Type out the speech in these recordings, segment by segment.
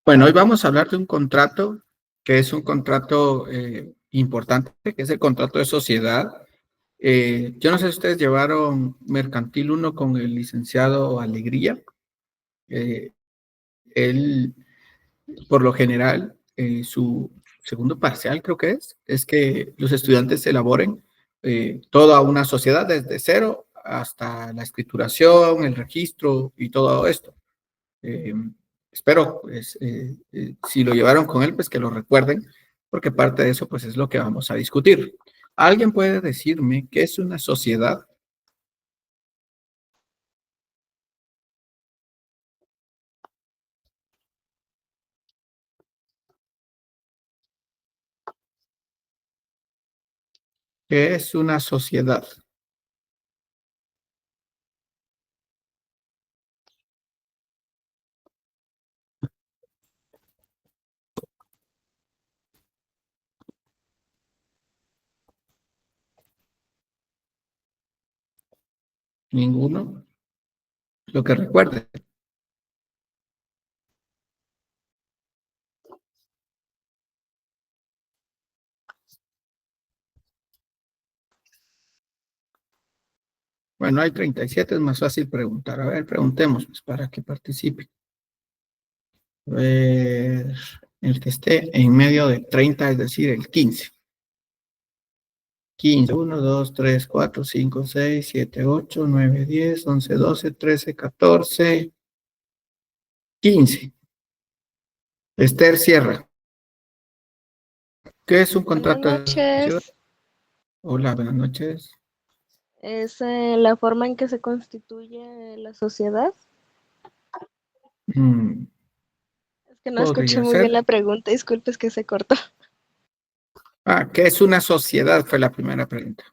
Bueno, hoy vamos a hablar de un contrato que es un contrato importante, que es el contrato de sociedad. Yo no sé si ustedes llevaron Mercantil uno con el licenciado Alegría. Eh, Él, por lo general, su segundo parcial creo que es que los estudiantes elaboren toda una sociedad desde cero hasta la escrituración, el registro y todo esto. Eh, Espero, pues, si lo llevaron con él, pues que lo recuerden, porque parte de eso, pues, es lo que vamos a discutir. ¿Alguien puede decirme qué es una sociedad? ¿Qué es una sociedad? Ninguno. Lo que recuerde. Bueno, hay 37, es más fácil preguntar. A ver, preguntemos, pues, para que participe. A ver, el que esté en medio de 30, es decir, el 15. 15, 1, 2, 3, 4, 5, 6, 7, 8, 9, 10, 11, 12, 13, 14, 15. Esther Sierra. ¿Qué es un Buenas contrato de sociedad? noches. Hola, buenas noches. Es la forma en que se constituye la sociedad. Mm, Es que no escuché Podría muy bien la ser. pregunta, disculpe, es que se cortó. ¿Qué es una sociedad? Fue la primera pregunta.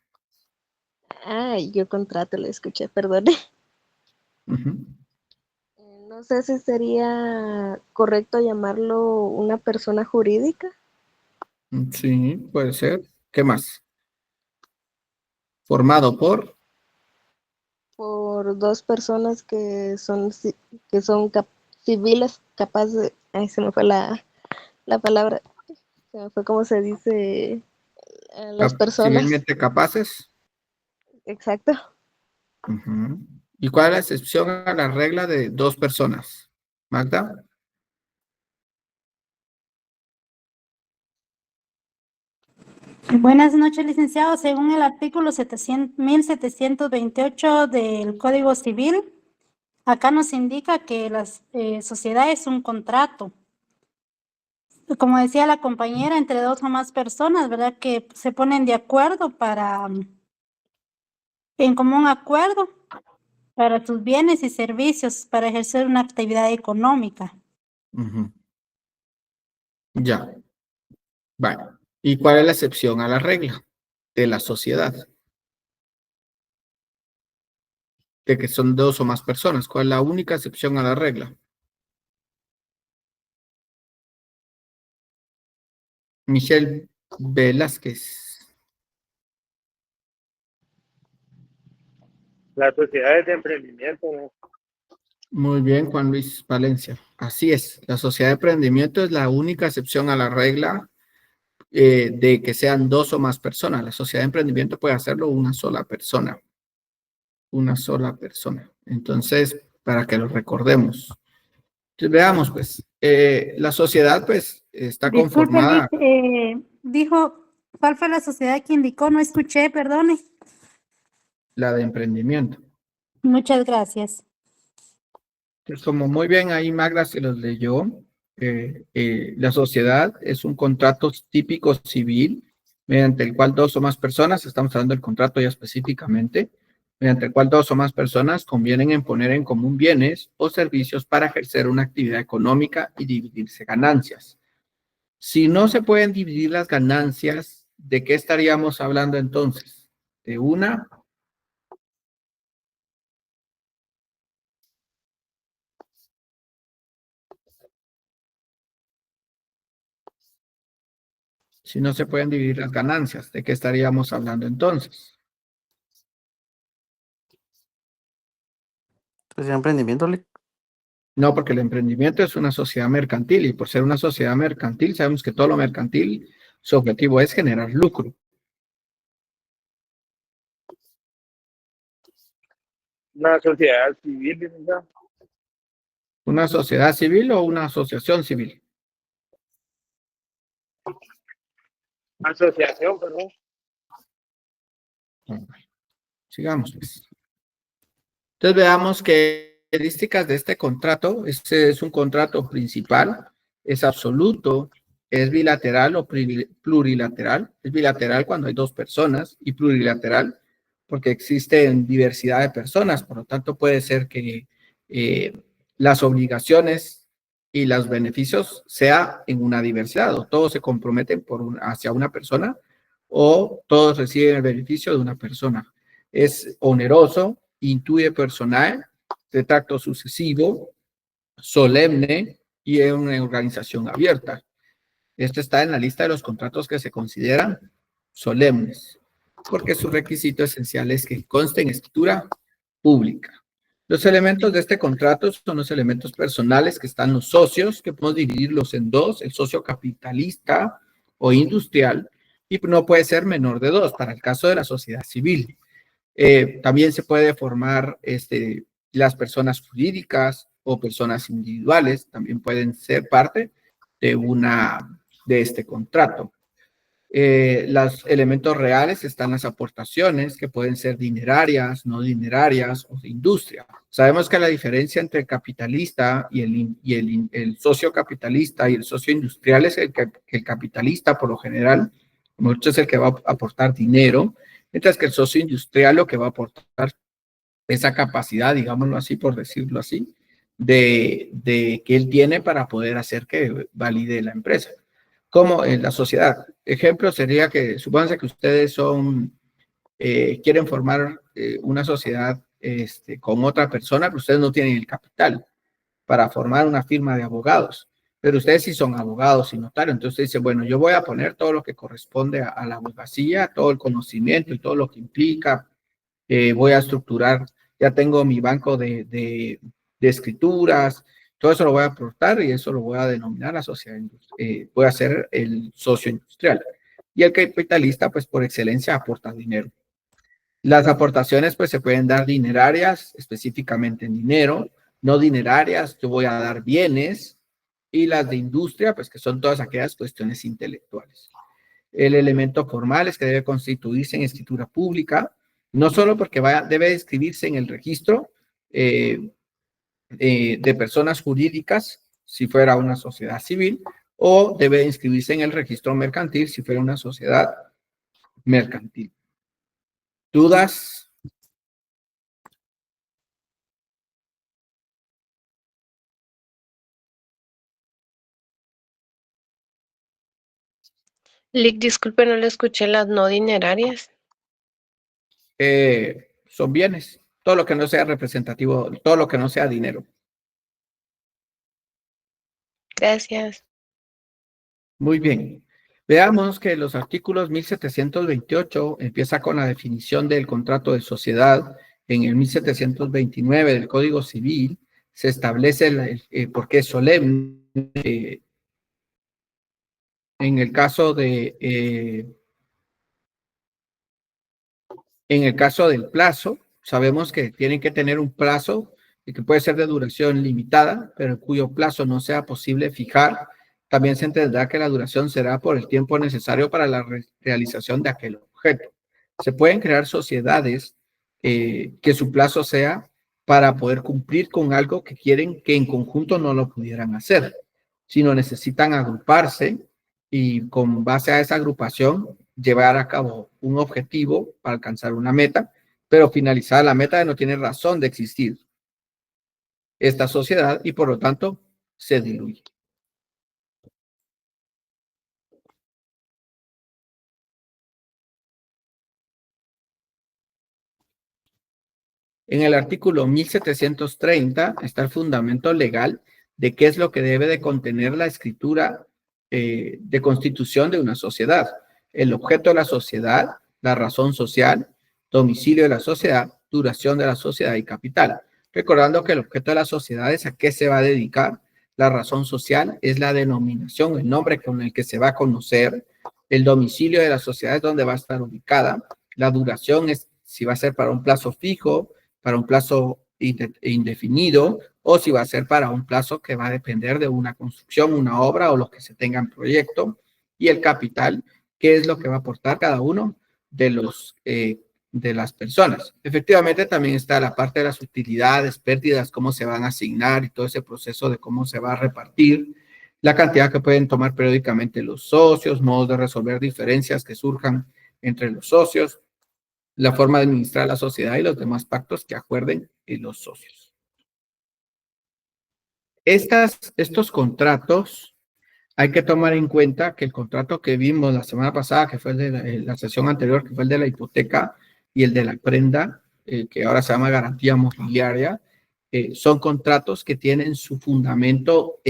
Yo contrato, le escuché, perdone. Ujú. No sé si sería correcto llamarlo una persona jurídica Sí, puede ser. ¿Qué más? Formado por. por dos personas que son civiles, capaces de... Ay, se me fue la palabra, se me fue cómo se dice las personas. Civilmente capaces. Exacto. Ujú. ¿Y cuál es la excepción a la regla de dos personas? Magda. Buenas noches, licenciado. Según el artículo 1728 del Código Civil, acá nos indica que la sociedad es un contrato. Como decía la compañera, entre dos o más personas, ¿verdad? Que se ponen de acuerdo en común acuerdo para sus bienes y servicios, para ejercer una actividad económica. Ujú. Ya. Bueno. ¿Y cuál es la excepción a la regla de la sociedad? De que son dos o más personas. ¿Cuál es la única excepción a la regla? Michelle Velázquez. Las sociedades de emprendimiento, ¿no? Muy bien, Juan Luis Valencia. Así es, la sociedad de emprendimiento es la única excepción a la regla de que sean dos o más personas. La sociedad de emprendimiento puede hacerlo una sola persona. Una sola persona. Entonces, para que lo recordemos. Entonces, veamos, pues, la sociedad, pues, está Disculpe, Liz, conformada, dijo, ¿cuál fue la sociedad que indicó? No escuché, perdone. la de emprendimiento. Muchas gracias. Entonces, como muy bien ahí Magda se los leyó, la sociedad es un contrato típico civil mediante el cual dos o más personas, estamos hablando del contrato ya específicamente, mediante el cual dos o más personas convienen en poner en común bienes o servicios para ejercer una actividad económica y dividirse ganancias. Si no se pueden dividir las ganancias, ¿de qué estaríamos hablando entonces? ¿De una? Si no se pueden dividir las ganancias, ¿de qué estaríamos hablando entonces? Pues ya emprendimiento, No, porque el emprendimiento es una sociedad mercantil y por ser una sociedad mercantil sabemos que todo lo mercantil, su objetivo es generar lucro. Una sociedad civil, licenciado. ¿Una sociedad civil o una asociación civil? Asociación, perdón. Sigamos, pues. Entonces veamos qué características de este contrato. Este es un contrato principal, es absoluto, es bilateral o plurilateral. Es bilateral cuando hay dos personas y plurilateral porque existen diversidad de personas. Por lo tanto, puede ser que las obligaciones y los beneficios sea en una diversidad o todos se comprometen hacia una persona o todos reciben el beneficio de una persona. Es oneroso, intuye personal, de tracto sucesivo, solemne y en una organización abierta. Esto está en la lista de los contratos que se consideran solemnes, porque su requisito esencial es que conste en escritura pública. Los elementos de este contrato son los elementos personales que están los socios, que podemos dividirlos en dos, el socio capitalista o industrial, y no puede ser menor de dos para el caso de la sociedad civil. También se puede formar las personas jurídicas o personas individuales, también pueden ser parte de este contrato. Los elementos reales están las aportaciones, que pueden ser dinerarias, no dinerarias o de industria. Sabemos que la diferencia entre el capitalista y el socio capitalista y el socio industrial es que el capitalista, por lo general, mucho es el que va a aportar dinero, mientras que el socio industrial lo que va a aportar esa capacidad, digámoslo así, por decirlo así, de que él tiene para poder hacer que valide la empresa. Como en la sociedad. Ejemplo sería que, supónganse que ustedes quieren formar una sociedad con otra persona, pero ustedes no tienen el capital para formar una firma de abogados. Pero ustedes sí son abogados y notarios. Entonces usted dice, bueno, yo voy a poner todo lo que corresponde a la abogacía, todo el conocimiento y todo lo que implica. Voy a estructurar, ya tengo mi banco de escrituras, todo eso lo voy a aportar y eso lo voy a denominar la sociedad industrial. Voy a ser el socio industrial. Y el capitalista, pues por excelencia, aporta dinero. Las aportaciones, pues se pueden dar dinerarias, específicamente en dinero, no dinerarias, yo voy a dar bienes, y las de industria, pues que son todas aquellas cuestiones intelectuales. El elemento formal es que debe constituirse en escritura pública, no solo porque debe inscribirse en el registro de personas jurídicas, si fuera una sociedad civil, o debe inscribirse en el registro mercantil, si fuera una sociedad mercantil. ¿Dudas? Lick, disculpe, no le escuché las no dinerarias. Son bienes, todo lo que no sea representativo, todo lo que no sea dinero. Gracias. Muy bien. Veamos que los artículos 1728 empieza con la definición del contrato de sociedad. En el 1729 del Código Civil se establece por qué es solemne. En el caso del plazo, sabemos que tienen que tener un plazo y que puede ser de duración limitada, pero cuyo plazo no sea posible fijar. También se entenderá que la duración será por el tiempo necesario para la realización de aquel objeto. Se pueden crear sociedades que su plazo sea para poder cumplir con algo que quieren que en conjunto no lo pudieran hacer, sino necesitan agruparse y con base a esa agrupación llevar a cabo un objetivo para alcanzar una meta, pero finalizada la meta no tiene razón de existir esta sociedad y por lo tanto se diluye. En el artículo 1730 está el fundamento legal de qué es lo que debe de contener la escritura de constitución de una sociedad. El objeto de la sociedad, la razón social, domicilio de la sociedad, duración de la sociedad y capital. recordando que el objeto de la sociedad es a qué se va a dedicar. La razón social es la denominación, el nombre con el que se va a conocer. El domicilio de la sociedad es donde va a estar ubicada. La duración es si va a ser para un plazo fijo, para un plazo indefinido, o si va a ser para un plazo que va a depender de una construcción, una obra o lo que se tenga en proyecto. Y el capital, que es lo que va a aportar cada uno de las personas. Efectivamente, también está la parte de las utilidades, pérdidas, cómo se van a asignar y todo ese proceso de cómo se va a repartir, la cantidad que pueden tomar periódicamente los socios, modos de resolver diferencias que surjan entre los socios, la forma de administrar la sociedad y los demás pactos que acuerden los socios. Estos contratos, hay que tomar en cuenta que el contrato que vimos la semana pasada, que fue el de la sesión anterior, que fue el de la hipoteca y el de la prenda, que ahora se llama garantía mobiliaria, son contratos que tienen su fundamento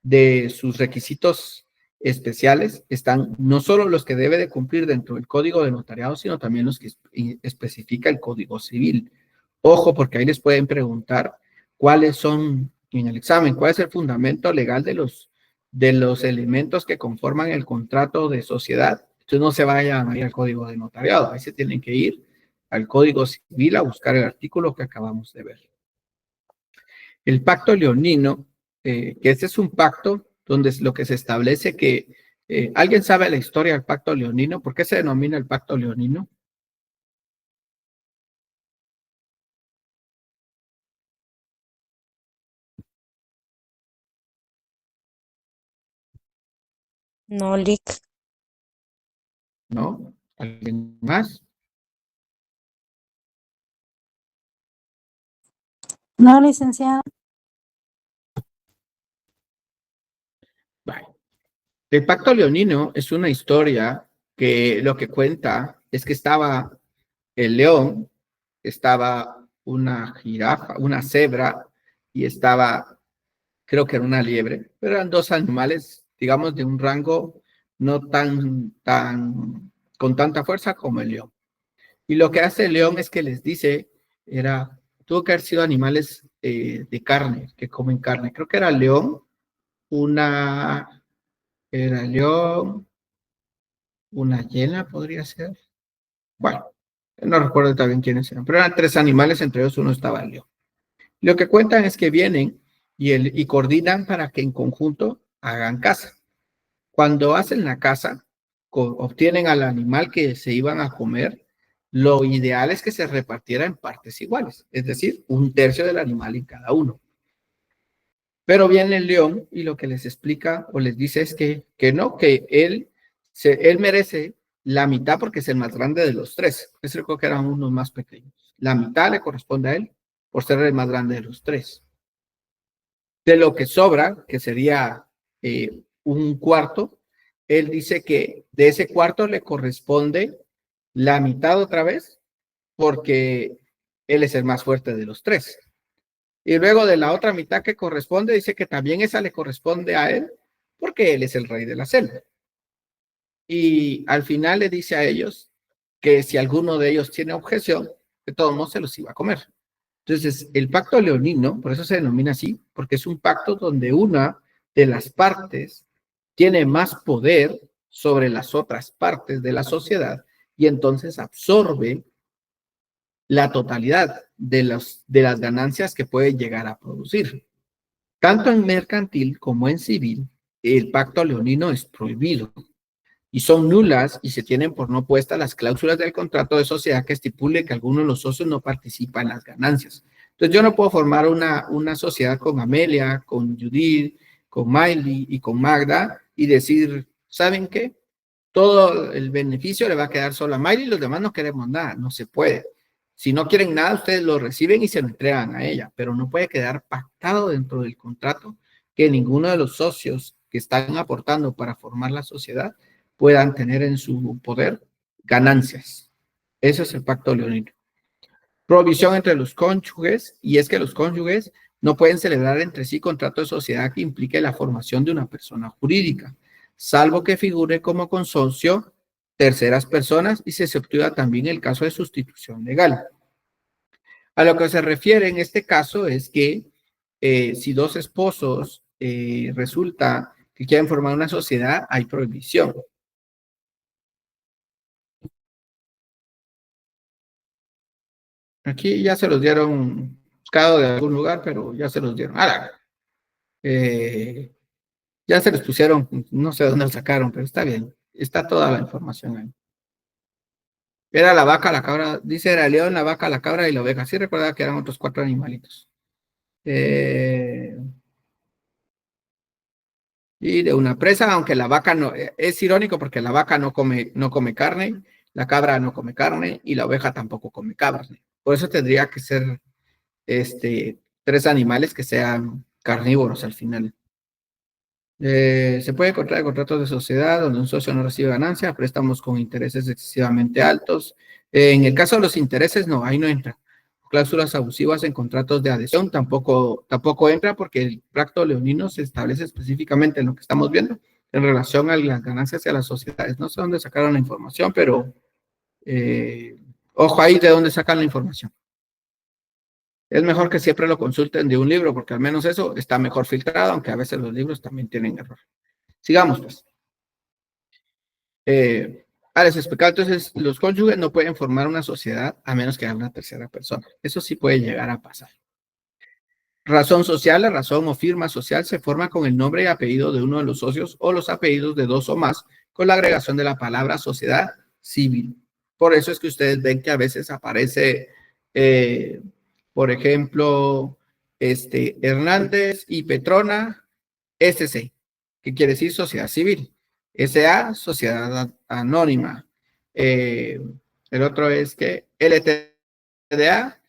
de sus requisitos especiales, están no solo los que debe de cumplir dentro del Código de Notariado, sino también los que especifica el Código Civil. Ojo, porque ahí les pueden preguntar cuáles son, en el examen, cuál es el fundamento legal de los elementos que conforman el contrato de sociedad. Entonces no se vayan a ir al Código de Notariado, ahí se tienen que ir al Código Civil a buscar el artículo que acabamos de ver. El pacto leonino, que este es un pacto donde es lo que se establece que, ¿alguien sabe la historia del pacto leonino? ¿Por qué se denomina el pacto leonino? No, Lick. ¿No? ¿Alguien más? No, licenciada. Vale. El pacto leonino es una historia que lo que cuenta es que estaba el león, estaba una jirafa, una cebra y estaba, creo que era una liebre, pero eran dos animales, digamos, de un rango no con tanta fuerza como el león. Y lo que hace el león es que les dice, tuvo que haber sido animales de carne, que comen carne. Creo que era el león, era el león, una hiena podría ser. Bueno, no recuerdo también quiénes eran, pero eran tres animales, entre ellos uno estaba el león. Lo que cuentan es que vienen y coordinan para que en conjunto hagan caza. Cuando hacen la caza, obtienen al animal que se iban a comer, lo ideal es que se repartiera en partes iguales, es decir, un tercio del animal en cada uno. Pero viene el león y lo que les explica o les dice es que no, que él merece la mitad porque es el más grande de los tres. Es creo que eran unos más pequeños. La mitad le corresponde a él por ser el más grande de los tres. De lo que sobra, que sería un cuarto, él dice que de ese cuarto le corresponde la mitad otra vez porque él es el más fuerte de los tres. Y luego de la otra mitad que corresponde, dice que también esa le corresponde a él porque él es el rey de la selva. Y al final le dice a ellos que si alguno de ellos tiene objeción, de todos modos se los iba a comer. Entonces, el pacto leonino, por eso se denomina así, porque es un pacto donde una de las partes tiene más poder sobre las otras partes de la sociedad y entonces absorbe la totalidad de las ganancias que puede llegar a producir. Tanto en mercantil como en civil, el pacto leonino es prohibido y son nulas y se tienen por no puestas las cláusulas del contrato de sociedad que estipule que alguno de los socios no participa en las ganancias. Entonces yo no puedo formar una sociedad con Amelia, con Judith, con Miley y con Magda y decir, ¿saben qué? Todo el beneficio le va a quedar solo a Miley y los demás no queremos nada, no se puede. Si no quieren nada, ustedes lo reciben y se lo entregan a ella, pero no puede quedar pactado dentro del contrato que ninguno de los socios que están aportando para formar la sociedad puedan tener en su poder ganancias. Ese es el pacto leonino. Provisión entre los cónyuges, y es que los cónyuges no pueden celebrar entre sí contrato de sociedad que implique la formación de una persona jurídica, salvo que figure como consorcio terceras personas y se exceptúa también el caso de sustitución legal. A lo que se refiere en este caso es que si dos esposos resulta que quieren formar una sociedad, hay prohibición. Aquí ya se los dieron cada de algún lugar, pero ya se los dieron. Ya se los pusieron, no sé dónde lo sacaron, pero está bien. Está toda la información ahí. Era la vaca, la cabra, dice era el león, la vaca, la cabra y la oveja. Sí recuerda que eran otros 4 animalitos. Y de una presa, aunque la vaca no, es irónico porque la vaca no come carne, la cabra no come carne y la oveja tampoco come carne. Por eso tendría que ser 3 animales que sean carnívoros al final. Se puede encontrar contratos de sociedad donde un socio no recibe ganancia, préstamos con intereses excesivamente altos. En el caso de los intereses, no, ahí no entra. Cláusulas abusivas en contratos de adhesión tampoco entra porque el pacto leonino se establece específicamente en lo que estamos viendo en relación a las ganancias y a las sociedades. No sé dónde sacaron la información, pero ojo ahí de dónde sacan la información. Es mejor que siempre lo consulten de un libro, porque al menos eso está mejor filtrado, aunque a veces los libros también tienen error. Sigamos, pues. Les explicaba, entonces, los cónyuges no pueden formar una sociedad a menos que haya una tercera persona. Eso sí puede llegar a pasar. Razón social, la razón o firma social se forma con el nombre y apellido de uno de los socios o los apellidos de 2 o más, con la agregación de la palabra sociedad civil. Por eso es que ustedes ven que a veces aparece, por ejemplo, Hernández y Petrona, SC, que quiere decir sociedad civil. SA, sociedad anónima. El otro es que LTDA,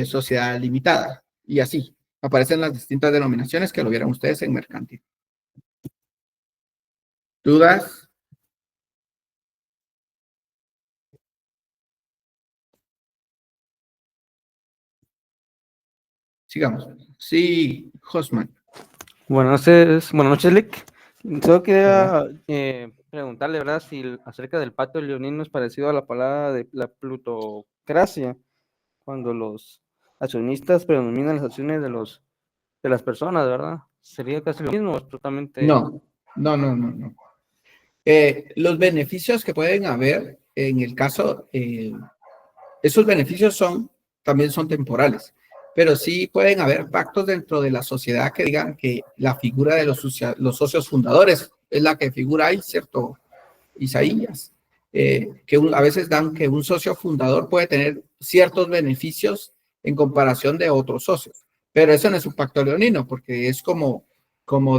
sociedad limitada. Y así aparecen las distintas denominaciones que lo vieron ustedes en mercantil. ¿Dudas? Sigamos. Sí, Hosman. Buenas noches, Lick. Solo quería preguntarle, ¿verdad? Si acerca del pacto leonino es parecido a la palabra de la plutocracia, cuando los accionistas predominan las acciones de las personas, ¿verdad? Sería casi lo mismo, es totalmente... No. Los beneficios que pueden haber en el caso, esos beneficios también son temporales, pero sí pueden haber pactos dentro de la sociedad que digan que la figura de los socios fundadores es la que figura ahí, ¿cierto? Isaías, que a veces dan que un socio fundador puede tener ciertos beneficios en comparación de otros socios, pero eso no es un pacto leonino, porque es como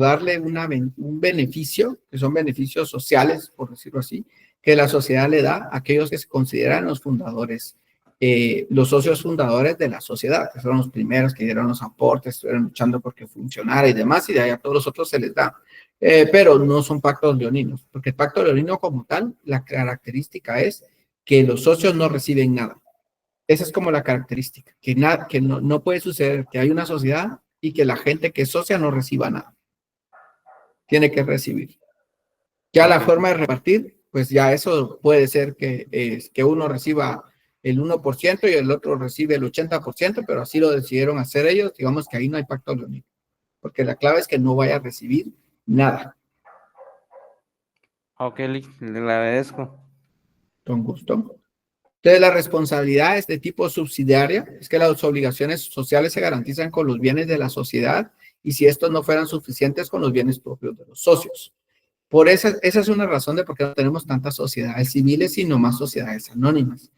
darle un beneficio, que son beneficios sociales, por decirlo así, que la sociedad le da a aquellos que se consideran los fundadores, los socios fundadores de la sociedad, que fueron los primeros que dieron los aportes, estuvieron luchando porque funcionara y demás, y de ahí a todos los otros se les da. Pero no son pactos leoninos, porque el pacto leonino como tal, la característica es que los socios no reciben nada. Esa es como la característica, que no puede suceder que hay una sociedad y que la gente que es socia no reciba nada. Tiene que recibir. Ya la forma de repartir, pues ya eso puede ser que uno reciba el 1% y el otro recibe el 80%, pero así lo decidieron hacer ellos. Digamos que ahí no hay pacto leonino, porque la clave es que no vaya a recibir nada. Ok, le agradezco. Con gusto. Entonces, la responsabilidad es de tipo subsidiaria, es que las obligaciones sociales se garantizan con los bienes de la sociedad y si estos no fueran suficientes con los bienes propios de los socios. Por esa es una razón de por qué no tenemos tantas sociedades civiles, sino más sociedades anónimas.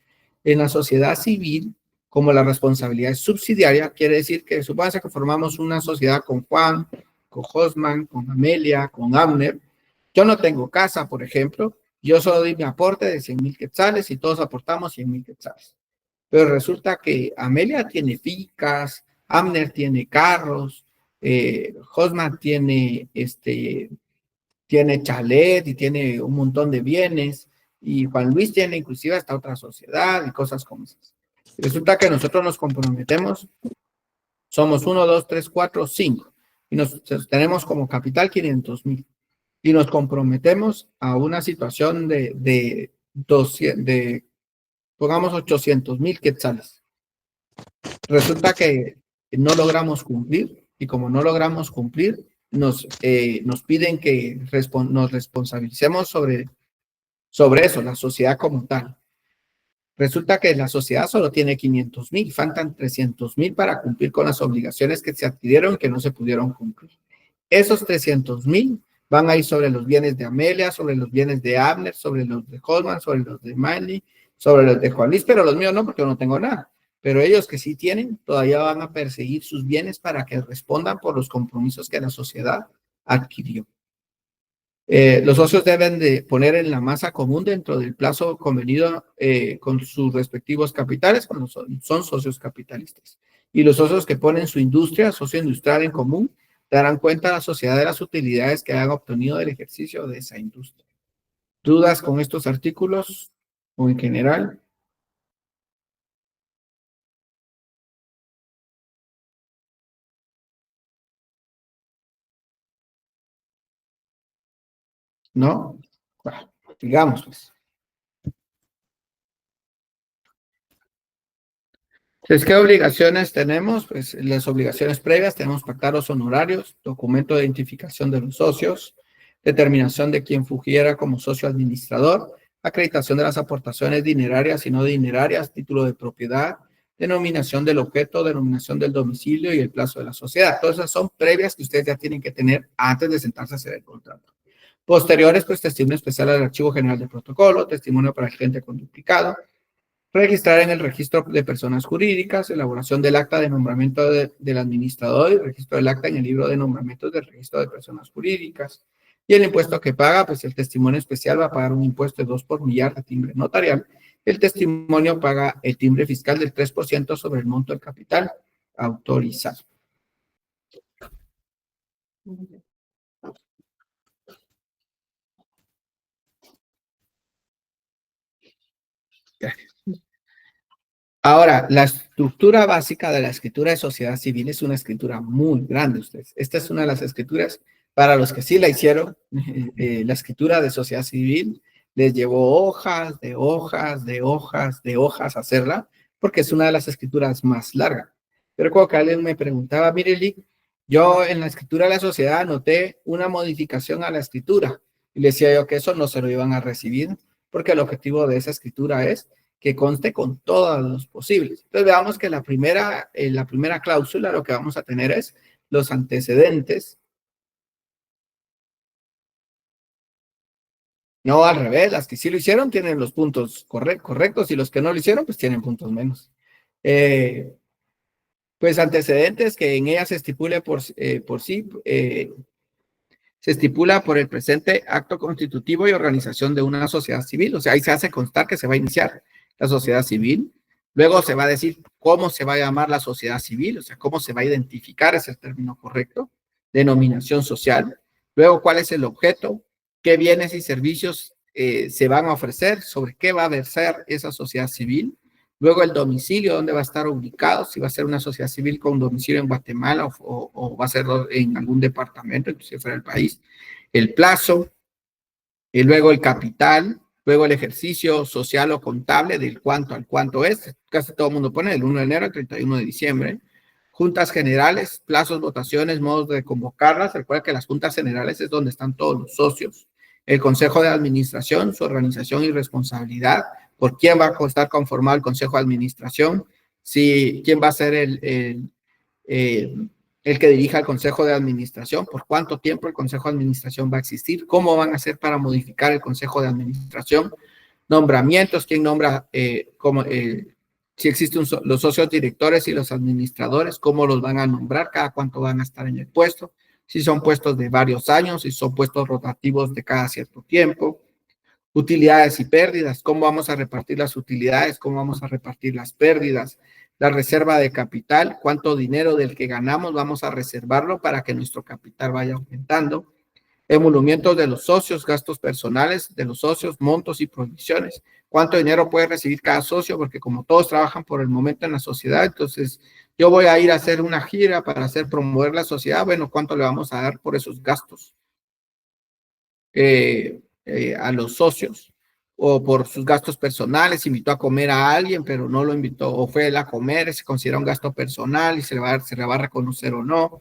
En la sociedad civil, como la responsabilidad es subsidiaria, quiere decir que supóngase que formamos una sociedad con Juan, con Josman, con Amelia, con Abner. Yo no tengo casa, por ejemplo, yo solo doy mi aporte de 100,000 quetzales y todos aportamos 100,000 quetzales. Pero resulta que Amelia tiene ficas, Abner tiene carros, Josman tiene chalet y tiene un montón de bienes, y Juan Luis tiene inclusive hasta otra sociedad y cosas como esas. Resulta que nosotros nos comprometemos, somos 1, 2, 3, 4, 5, y nos tenemos como capital 500,000, y nos comprometemos a una situación de pongamos 800,000 quetzales. Resulta que no logramos cumplir y como no logramos cumplir, nos piden que nos responsabilicemos sobre eso, la sociedad como tal. Resulta que la sociedad solo tiene 500,000, faltan 300,000 para cumplir con las obligaciones que se adquirieron que no se pudieron cumplir. Esos 300,000 van a ir sobre los bienes de Amelia, sobre los bienes de Abner, sobre los de Holman, sobre los de Manly, sobre los de Juan Luis, pero los míos no, porque yo no tengo nada. Pero ellos que sí tienen, todavía van a perseguir sus bienes para que respondan por los compromisos que la sociedad adquirió. Los socios deben de poner en la masa común dentro del plazo convenido con sus respectivos capitales cuando son socios capitalistas. Y los socios que ponen su industria, socio industrial en común, darán cuenta a la sociedad de las utilidades que han obtenido del ejercicio de esa industria. ¿Dudas con estos artículos o en general? ¿No? Bueno, digamos pues. Entonces, ¿qué obligaciones tenemos? Pues las obligaciones previas, tenemos pactar los honorarios, documento de identificación de los socios, determinación de quien fungiera como socio administrador, acreditación de las aportaciones dinerarias y no dinerarias, título de propiedad, denominación del objeto, denominación del domicilio y el plazo de la sociedad. Todas esas son previas que ustedes ya tienen que tener antes de sentarse a hacer el contrato. Posteriores, pues testimonio especial al Archivo General de Protocolo, testimonio para el cliente con duplicado, registrar en el registro de personas jurídicas, elaboración del acta de nombramiento del administrador y registro del acta en el libro de nombramientos del registro de personas jurídicas. Y el impuesto que paga, pues el testimonio especial va a pagar un impuesto de 2 por millar de timbre notarial. El testimonio paga el timbre fiscal del 3% sobre el monto del capital autorizado. Ahora, la estructura básica de la escritura de sociedad civil es una escritura muy grande, ustedes. Esta es una de las escrituras, para los que sí la hicieron, la escritura de sociedad civil les llevó hojas, de hojas, de hojas, de hojas hacerla, porque es una de las escrituras más largas. Pero cuando alguien me preguntaba, mire, Lick, yo en la escritura de la sociedad anoté una modificación a la escritura, y le decía yo que eso no se lo iban a recibir, porque el objetivo de esa escritura es que conste con todos los posibles. Entonces veamos que la primera cláusula lo que vamos a tener es los antecedentes. No al revés, las que sí lo hicieron tienen los puntos correctos y los que no lo hicieron pues tienen puntos menos. Pues antecedentes que en ellas se estipule se estipula por el presente acto constitutivo y organización de una sociedad civil. O sea, ahí se hace constar que se va a iniciar la sociedad civil. Luego se va a decir cómo se va a llamar la sociedad civil, o sea, cómo se va a identificar, es el término correcto. Denominación social. Luego, cuál es el objeto, qué bienes y servicios se van a ofrecer, sobre qué va a versar esa sociedad civil. Luego el domicilio, dónde va a estar ubicado, si va a ser una sociedad civil con domicilio en Guatemala o va a ser en algún departamento, inclusive fuera del país. El plazo, y luego el capital, luego el ejercicio social o contable del cuánto al cuánto es. Casi todo el mundo pone del 1 de enero al 31 de diciembre. Juntas generales, plazos, votaciones, modos de convocarlas. Recuerda que las juntas generales es donde están todos los socios. El consejo de administración, su organización y responsabilidad. ¿Por quién va a estar conformado el consejo de administración? ¿Quién va a ser el que dirija el consejo de administración? ¿Por cuánto tiempo el consejo de administración va a existir? ¿Cómo van a hacer para modificar el consejo de administración? Nombramientos, ¿quién nombra? Si existen los socios directores y los administradores, ¿cómo los van a nombrar? ¿Cada cuánto van a estar en el puesto? Si son puestos de varios años, si son puestos rotativos de cada cierto tiempo. Utilidades y pérdidas, ¿cómo vamos a repartir las utilidades? ¿Cómo vamos a repartir las pérdidas? La reserva de capital, ¿cuánto dinero del que ganamos vamos a reservarlo para que nuestro capital vaya aumentando? Emolumentos de los socios, gastos personales de los socios, montos y provisiones. ¿Cuánto dinero puede recibir cada socio? Porque como todos trabajan por el momento en la sociedad, entonces yo voy a ir a hacer una gira para hacer promover la sociedad. Bueno, ¿cuánto le vamos a dar por esos gastos a los socios? o por sus gastos personales invitó a comer a alguien, pero no lo invitó, o fue él a comer, se considera un gasto personal y se le va a reconocer o no.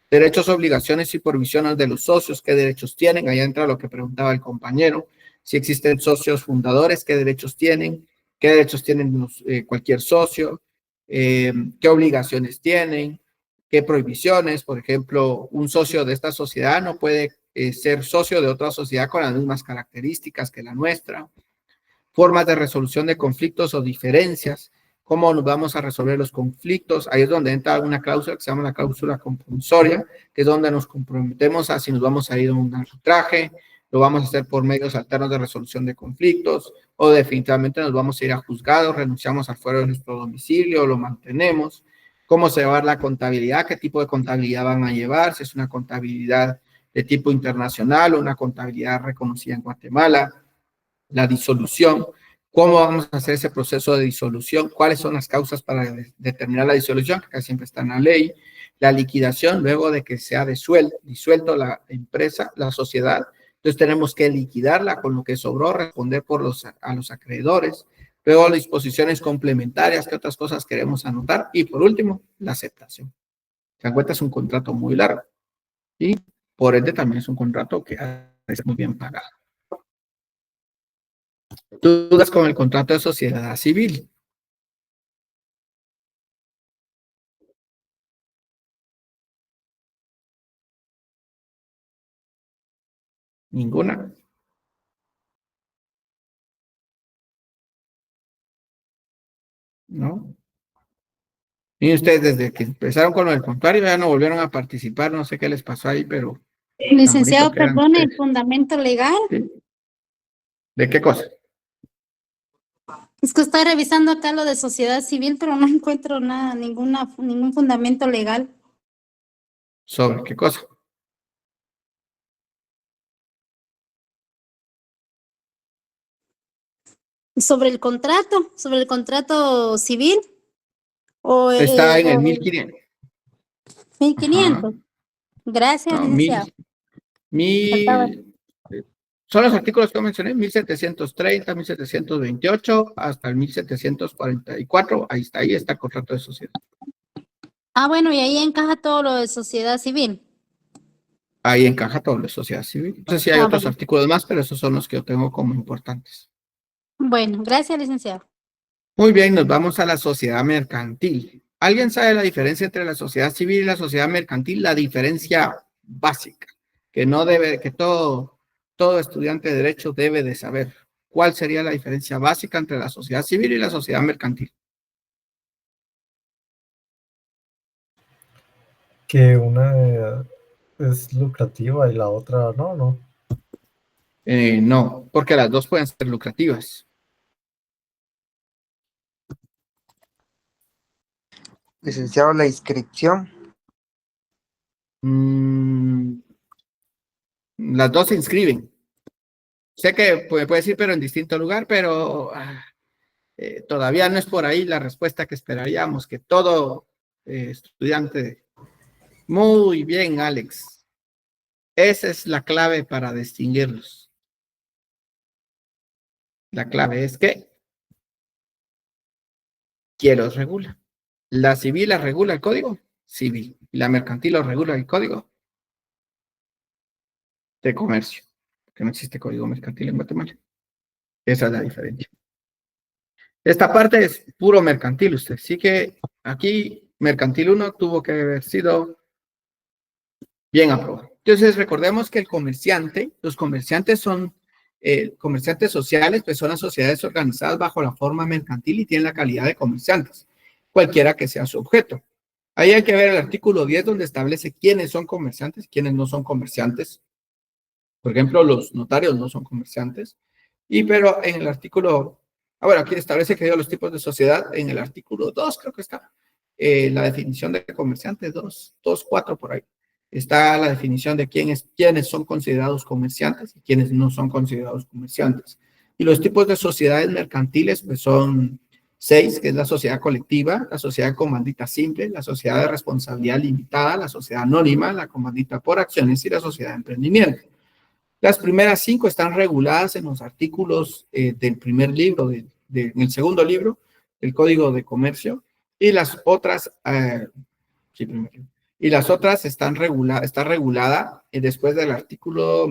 Derechos, obligaciones y provisiones de los socios, ¿qué derechos tienen? Ahí entra lo que preguntaba el compañero. Si existen socios fundadores, ¿qué derechos tienen? ¿Qué derechos tienen cualquier socio? ¿Qué obligaciones tienen? ¿Qué prohibiciones? Por ejemplo, un socio de esta sociedad no puede ser socio de otra sociedad con las mismas características que la nuestra. Formas de resolución de conflictos o diferencias. ¿Cómo nos vamos a resolver los conflictos? Ahí es donde entra una cláusula que se llama la cláusula compulsoria, que es donde nos comprometemos a si nos vamos a ir a un arbitraje, lo vamos a hacer por medios alternos de resolución de conflictos, o definitivamente nos vamos a ir a juzgados, renunciamos al fuero de nuestro domicilio, lo mantenemos. ¿Cómo se va a llevar la contabilidad? ¿Qué tipo de contabilidad van a llevar? Si es una contabilidad de tipo internacional o una contabilidad reconocida en Guatemala. La disolución. ¿Cómo vamos a hacer ese proceso de disolución? ¿Cuáles son las causas para determinar la disolución? Que casi siempre está en la ley. La liquidación, luego de que se ha disuelto la empresa, la sociedad. Entonces tenemos que liquidarla con lo que sobró, responder a los acreedores. Luego las disposiciones complementarias, ¿qué otras cosas queremos anotar? Y por último, la aceptación. Se dan cuenta, es un contrato muy largo. Y por ende también es un contrato que es muy bien pagado. ¿Dudas con el contrato de sociedad civil? Ninguna. ¿No? Y ustedes desde que empezaron con el contrario ya no volvieron a participar, no sé qué les pasó ahí, pero tan Licenciado, bonito que eran perdone, el ustedes. fundamento legal. ¿Sí? ¿De qué cosa? Es que estoy revisando acá lo de sociedad civil, pero no encuentro nada, ningún fundamento legal. ¿Sobre qué cosa? Sobre el contrato civil o Está en el 1500. 1500. Ajá. Gracias, No, licenciado. Faltaba. son los artículos que mencioné, 1730, 1728, hasta el 1744. Ahí está el contrato de sociedad. Ah, bueno, y ahí encaja todo lo de sociedad civil. Ahí encaja todo lo de sociedad civil. No sé si hay Ah, otros bueno. artículos más, pero esos son los que yo tengo como importantes. Bueno, gracias, licenciado. Muy bien, nos vamos a la sociedad mercantil. ¿Alguien sabe la diferencia entre la sociedad civil y la sociedad mercantil? La diferencia básica, que todo estudiante de derecho debe de saber. ¿Cuál sería la diferencia básica entre la sociedad civil y la sociedad mercantil? Que una es lucrativa y la otra no. No, porque las dos pueden ser lucrativas. Licenciado, la inscripción. Las dos se inscriben. Sé que puede decir, pero en distinto lugar, pero todavía no es por ahí la respuesta que esperaríamos, que todo estudiante... Muy bien, Alex. Esa es la clave para distinguirlos. La clave es que ¿quién los regula? ¿La civil la regula el código civil? ¿Y la mercantil lo regula el código de comercio? Porque no existe código mercantil en Guatemala. Esa es la diferencia. Esta parte es puro mercantil, usted. Sí que aquí mercantil 1 tuvo que haber sido bien aprobado. Entonces, recordemos que los comerciantes son comerciantes sociales, pues son las sociedades organizadas bajo la forma mercantil y tienen la calidad de comerciantes, cualquiera que sea su objeto. Ahí hay que ver el artículo 10 donde establece quiénes son comerciantes y quiénes no son comerciantes. Por ejemplo, los notarios no son comerciantes. Pero en el artículo, bueno, aquí establece que los tipos de sociedad, en el artículo 2 creo que está, la definición de comerciantes, 2.4 por ahí. Está la definición de quiénes son considerados comerciantes y quiénes no son considerados comerciantes. Y los tipos de sociedades mercantiles pues son 6, que es la sociedad colectiva, la sociedad comandita simple, la sociedad de responsabilidad limitada, la sociedad anónima, la comandita por acciones y la sociedad de emprendimiento. Las primeras 5 están reguladas en los artículos del primer libro, en el segundo libro, el Código de Comercio, y las otras, sí, primero libro. Y las otras está regulada después del artículo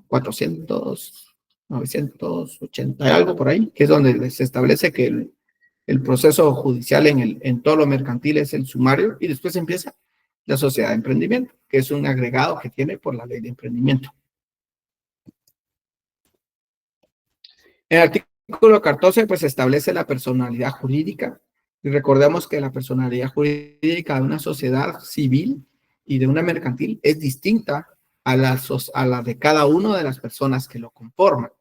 400, 980 y algo por ahí, que es donde se establece que el proceso judicial en todo lo mercantil es el sumario, y después empieza la sociedad de emprendimiento, que es un agregado que tiene por la ley de emprendimiento. En el artículo 14, pues se establece la personalidad jurídica, y recordemos que la personalidad jurídica de una sociedad civil y de una mercantil es distinta a la de cada una de las personas que lo conforman.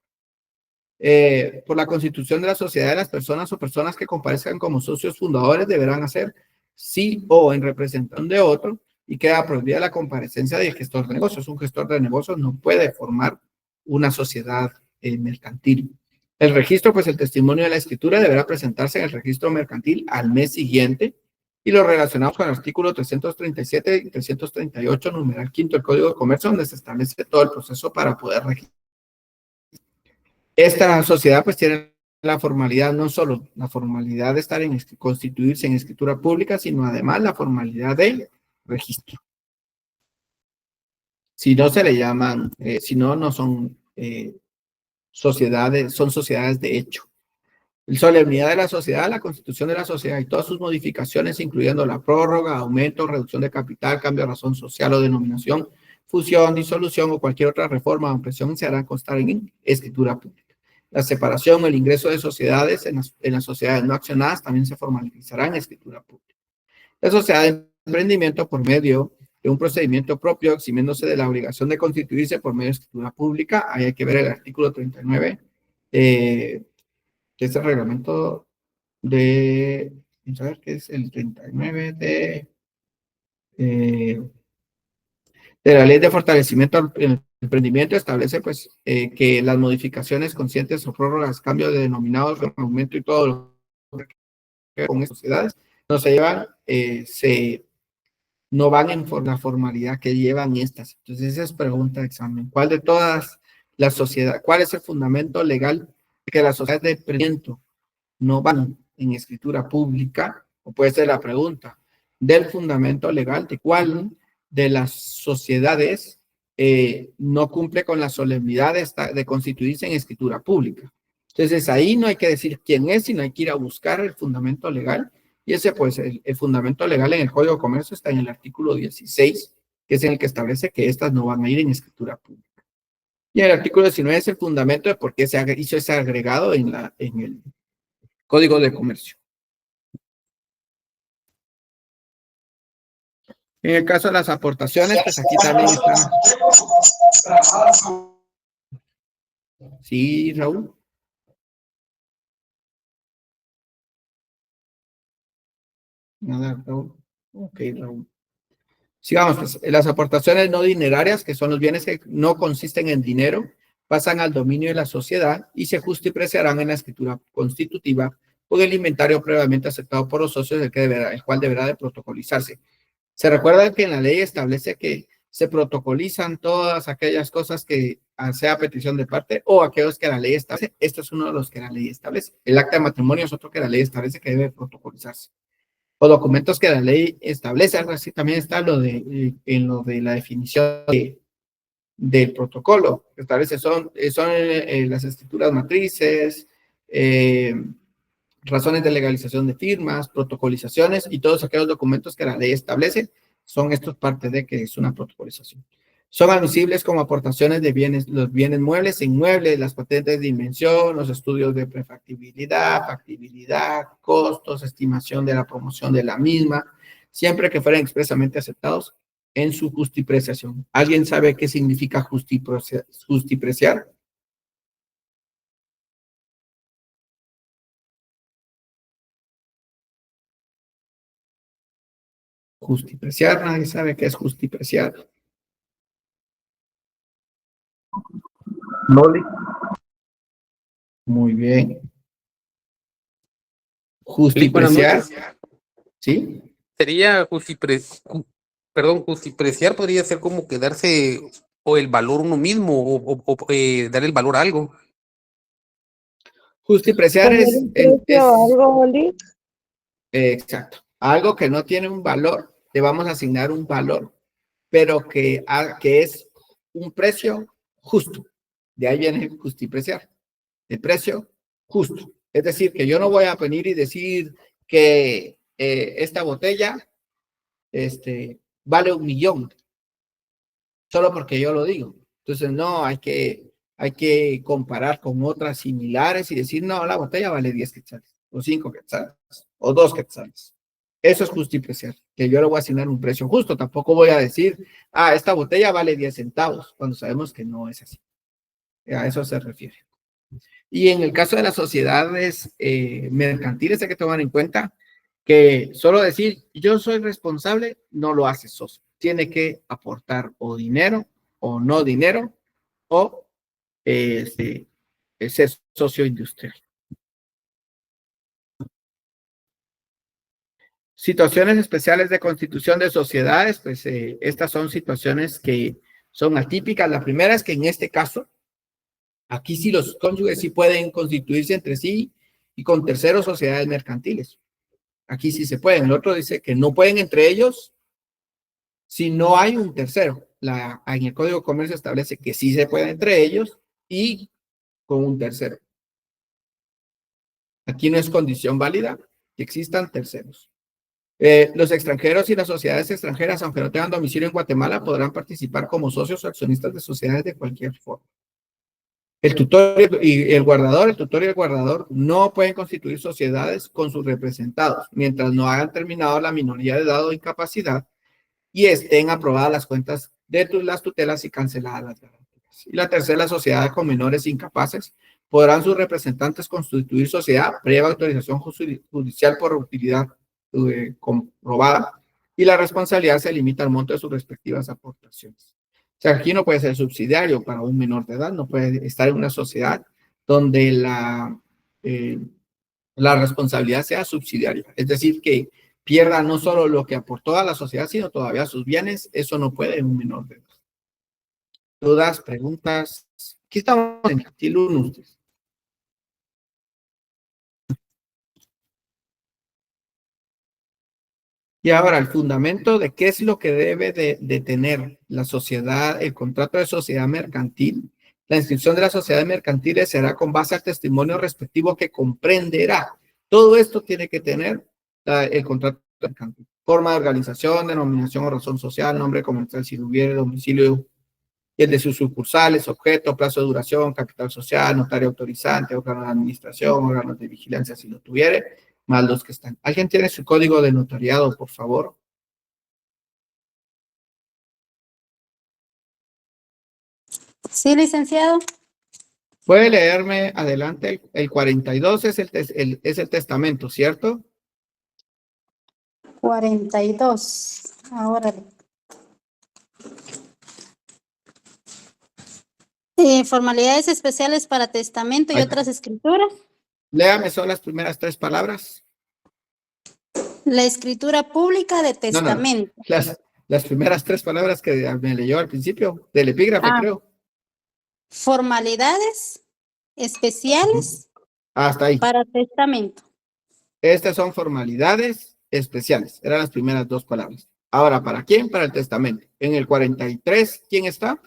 Por la constitución de la sociedad, las personas o personas que comparezcan como socios fundadores deberán hacer sí o en representación de otro, y queda prohibida la comparecencia del gestor de negocios. Un gestor de negocios no puede formar una sociedad mercantil. El registro, pues el testimonio de la escritura deberá presentarse en el registro mercantil al mes siguiente, y lo relacionamos con el artículo 337 y 338, numeral quinto del Código de Comercio, donde se establece todo el proceso para poder registrar. Esta sociedad pues tiene la formalidad, no solo la formalidad de estar constituirse en escritura pública, sino además la formalidad de registro. Si no se le llaman, si no, no son sociedades, son sociedades de hecho. La solemnidad de la sociedad, la constitución de la sociedad y todas sus modificaciones, incluyendo la prórroga, aumento, reducción de capital, cambio de razón social o denominación, fusión, disolución o cualquier otra reforma o ampliación, se harán constar en escritura pública. La separación o el ingreso de sociedades en las sociedades no accionadas también se formalizará en escritura pública. La sociedad de emprendimiento, por medio de un procedimiento propio, eximiéndose de la obligación de constituirse por medio de escritura pública, ahí hay que ver el artículo 39, que es el reglamento vamos a ver qué es el 39 de la Ley de Fortalecimiento del Emprendimiento. Establece pues que las modificaciones conscientes o prórrogas, cambios de denominados, aumento y todo lo que con estas sociedades no se llevan, no van en la formalidad que llevan estas. Entonces esa es pregunta de examen. ¿Cuál de todas las sociedades, cuál es el fundamento legal que las sociedades de emprendimiento no van en escritura pública? O puede ser la pregunta del fundamento legal de cuál de las sociedades no cumple con la solemnidad de constituirse en escritura pública. Entonces ahí no hay que decir quién es, sino hay que ir a buscar el fundamento legal, y ese pues el fundamento legal en el Código de Comercio está en el artículo 16, que es en el que establece que estas no van a ir en escritura pública. Y el artículo 19 es el fundamento de por qué se hizo ese agregado en el Código de Comercio. En el caso de las aportaciones, pues aquí también está. Sí, Raúl. Nada, Raúl. Ok, Raúl. Sigamos, pues, las aportaciones no dinerarias, que son los bienes que no consisten en dinero, pasan al dominio de la sociedad y se justipreciarán en la escritura constitutiva con el inventario previamente aceptado por los socios, el cual deberá de protocolizarse. Se recuerda que en la ley establece que se protocolizan todas aquellas cosas que sea petición de parte o aquellos que la ley establece. Esto es uno de los que la ley establece. El acta de matrimonio es otro que la ley establece que debe protocolizarse. O documentos que la ley establece, algo así también está en lo de la definición del protocolo. Establece son las escrituras matrices, razones de legalización de firmas, protocolizaciones y todos aquellos documentos que la ley establece, son estos parte de que es una protocolización. Son admisibles como aportaciones de bienes, los bienes muebles e inmuebles, las patentes de invención, los estudios de prefactibilidad, factibilidad, costos, estimación de la promoción de la misma, siempre que fueran expresamente aceptados en su justipreciación. ¿Alguien sabe qué significa justipreciar? Justipreciar, nadie sabe qué es justipreciar. No, Muy bien. Justipreciar, ¿sí? Sería perdón, justipreciar podría ser como que darse o el valor uno mismo o dar el valor a algo. Justipreciar Poner un precio a algo, Oli. exacto. Algo que no tiene un valor, le vamos a asignar un valor, pero que es un precio justo. De ahí viene justipreciar, el precio justo. Es decir, que yo no voy a venir y decir que esta botella vale 1.000.000, solo porque yo lo digo. Entonces, no, hay que comparar con otras similares y decir, no, la botella vale 10 quetzales, o 5 quetzales, o 2 quetzales. Eso es justipreciar, que yo le voy a asignar un precio justo. Tampoco voy a decir, esta botella vale 10 centavos, cuando sabemos que no es así. A eso se refiere. Y en el caso de las sociedades mercantiles hay que tomar en cuenta que solo decir yo soy responsable no lo hace socio. Tiene que aportar o dinero o no dinero o ser socio industrial. Situaciones especiales de constitución de sociedades, pues estas son situaciones que son atípicas. La primera es que en este caso, aquí sí los cónyuges sí pueden constituirse entre sí y con terceros sociedades mercantiles. Aquí sí se pueden. El otro dice que no pueden entre ellos si no hay un tercero. En el Código de Comercio establece que sí se puede entre ellos y con un tercero. Aquí no es condición válida que existan terceros. Los extranjeros y las sociedades extranjeras, aunque no tengan domicilio en Guatemala, podrán participar como socios o accionistas de sociedades de cualquier forma. El tutor y el guardador no pueden constituir sociedades con sus representados mientras no hayan terminado la minoría de edad o incapacidad y estén aprobadas las cuentas de las tutelas y canceladas las garantías. Y la tercera, las sociedades con menores incapaces podrán sus representantes constituir sociedad previa autorización judicial por utilidad comprobada y la responsabilidad se limita al monto de sus respectivas aportaciones. O sea, aquí no puede ser subsidiario para un menor de edad, no puede estar en una sociedad donde la responsabilidad sea subsidiaria. Es decir, que pierda no solo lo que aportó a la sociedad, sino todavía sus bienes. Eso no puede en un menor de edad. ¿Dudas, preguntas? Aquí estamos en Mercantil 1. Y ahora, el fundamento de qué es lo que debe de tener la sociedad, el contrato de sociedad mercantil. La inscripción de las sociedades mercantiles será con base al testimonio respectivo que comprenderá. Todo esto tiene que tener el contrato mercantil. Forma de organización, denominación o razón social, nombre comercial si hubiera, domicilio y el de sus sucursales, objeto, plazo de duración, capital social, notario autorizante, órgano de administración, órganos de vigilancia si lo tuviere, más los que están. ¿Alguien tiene su código de notariado, por favor? Sí, licenciado. Puede leerme adelante. El 42 es el testamento, ¿cierto? 42. Ahora. Formalidades especiales para testamento y Ahí. otras escrituras. Léame solo las primeras 3 palabras. La escritura pública de No, testamento. las primeras 3 palabras que me leyó al principio, del epígrafe, creo. Formalidades especiales Hasta ahí. para testamento. Estas son formalidades especiales. Eran las primeras 2 palabras. Ahora, ¿para quién? Para el testamento. En el 43, ¿quién está?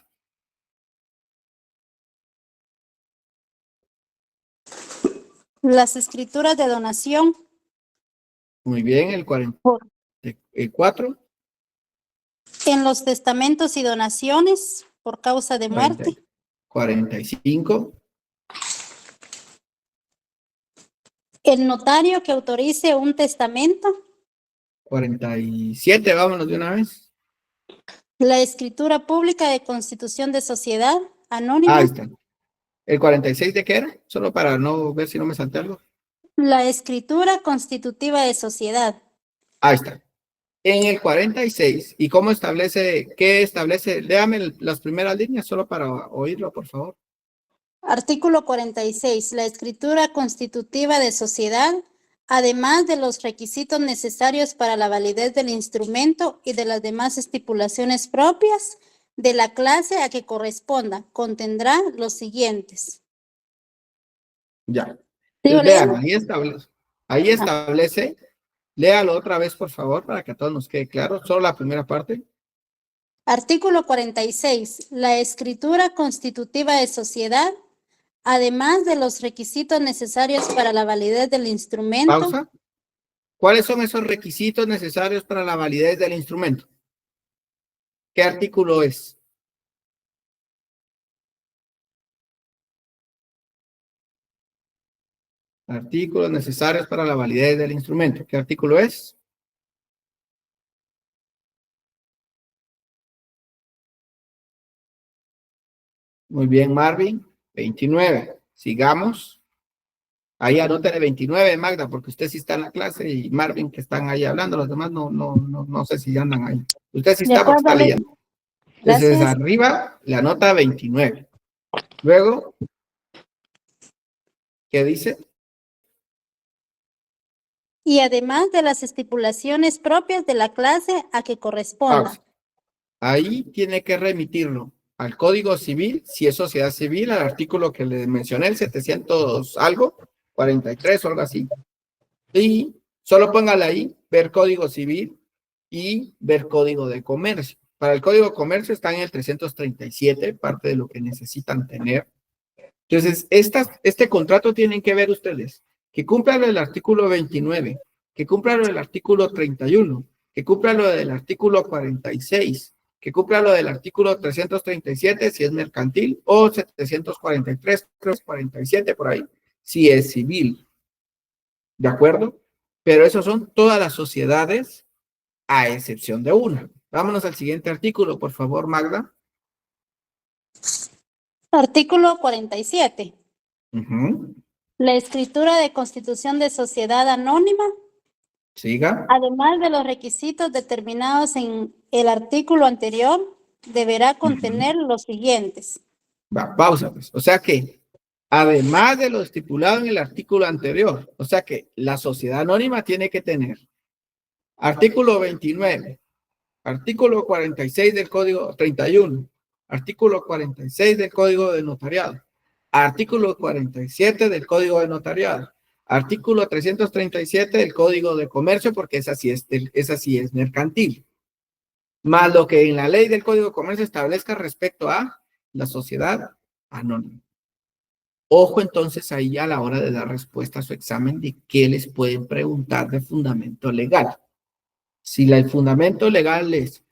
Las escrituras de donación. Muy bien, el 44. En los testamentos y donaciones por causa de muerte. 45. El notario que autorice un testamento. 47, vámonos de una vez. La escritura pública de constitución de sociedad anónima. Ahí está. ¿El 46 de qué era? Solo para no ver si no me salté algo. La escritura constitutiva de sociedad. Ahí está. En el 46, ¿y cómo establece? ¿Qué establece? Léame las primeras líneas solo para oírlo, por favor. Artículo 46. La escritura constitutiva de sociedad además de los requisitos necesarios para la validez del instrumento y de las demás estipulaciones propias de la clase a que corresponda, contendrá los siguientes. Ya. ¿Sigo Vean, leyendo? ahí establece, léalo otra vez, por favor, para que a todos nos quede claro, solo la primera parte. Artículo 46. La escritura constitutiva de sociedad, además de los requisitos necesarios para la validez del instrumento. Pausa. ¿Cuáles son esos requisitos necesarios para la validez del instrumento? ¿Qué artículo es? Artículos necesarios para la validez del instrumento. ¿Qué artículo es? Muy bien, Marvin. 29. Sigamos. Ahí anótale 29, Magda, porque usted sí está en la clase y Marvin que están ahí hablando, los demás no sé si andan ahí. Usted sí está porque está leyendo. Entonces Gracias. arriba le anota 29. Luego, ¿qué dice? Y además de las estipulaciones propias de la clase a que corresponda. Pausa. Ahí tiene que remitirlo al Código Civil, si es sociedad civil, al artículo que le mencioné, el 700 algo, 43 o algo así. Y solo póngale ahí, ver Código Civil y ver Código de Comercio. Para el Código de Comercio está en el 337, parte de lo que necesitan tener. Entonces, este contrato tienen que ver ustedes, que cumpla lo del artículo 29, que cumpla lo del artículo 31, que cumpla lo del artículo 46, que cumpla lo del artículo 337 si es mercantil o 743, creo que es 47 por ahí, si es civil. ¿De acuerdo? Pero esos son todas las sociedades a excepción de una. Vámonos al siguiente artículo, por favor, Magda. Artículo 47. Uh-huh. La escritura de constitución de sociedad anónima, Siga. además de los requisitos determinados en el artículo anterior, deberá contener los siguientes. Pausa, pues. O sea que, además de lo estipulado en el artículo anterior, o sea que la sociedad anónima tiene que tener artículo 29, artículo 46 del Código 31, artículo 46 del Código de Notariado, artículo 47 del Código de Notariado, artículo 337 del Código de Comercio, porque esa sí es mercantil, más lo que en la ley del Código de Comercio establezca respecto a la sociedad anónima. Ojo entonces ahí a la hora de dar respuesta a su examen de qué les pueden preguntar de fundamento legal. Si el fundamento legal es,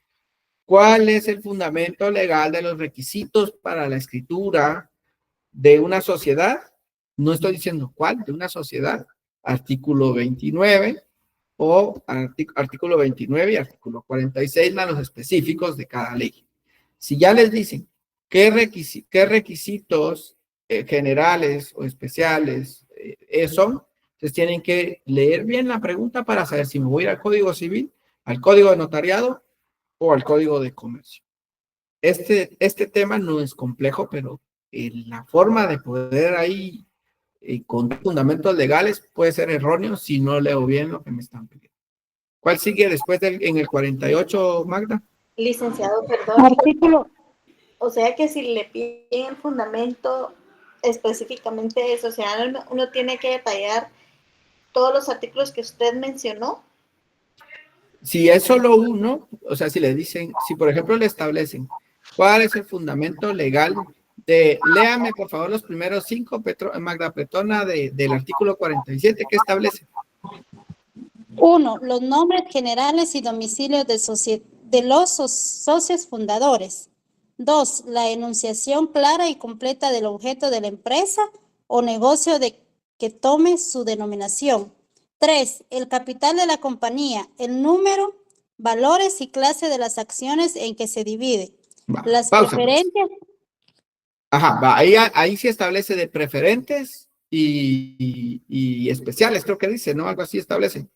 ¿cuál es el fundamento legal de los requisitos para la escritura de una sociedad? No estoy diciendo cuál, de una sociedad. Artículo 29 o artículo 29 y artículo 46 más los específicos de cada ley. Si ya les dicen qué requisitos generales o especiales son, entonces tienen que leer bien la pregunta para saber si me voy a ir al Código Civil, al Código de Notariado o al Código de Comercio. Este tema no es complejo, pero la forma de poder ahí con fundamentos legales puede ser erróneo si no leo bien lo que me están pidiendo. ¿Cuál sigue después en el 48, Magda? Licenciado, perdón. Artículo. O sea que si le piden el fundamento específicamente de sociedad, uno tiene que detallar todos los artículos que usted mencionó. Si es solo uno, o sea, si le dicen, si por ejemplo le establecen, ¿cuál es el fundamento legal léame por favor los primeros 5, Magda Pretona, del artículo 47, ¿qué establece? 1. Los nombres generales y domicilios de los socios fundadores. 2. La enunciación clara y completa del objeto de la empresa o negocio que tome su denominación. 3. El capital de la compañía, el número, valores y clase de las acciones en que se divide. Las preferencias. Ajá, ahí sí establece de preferentes y especiales, creo que dice, ¿no? Algo así establece.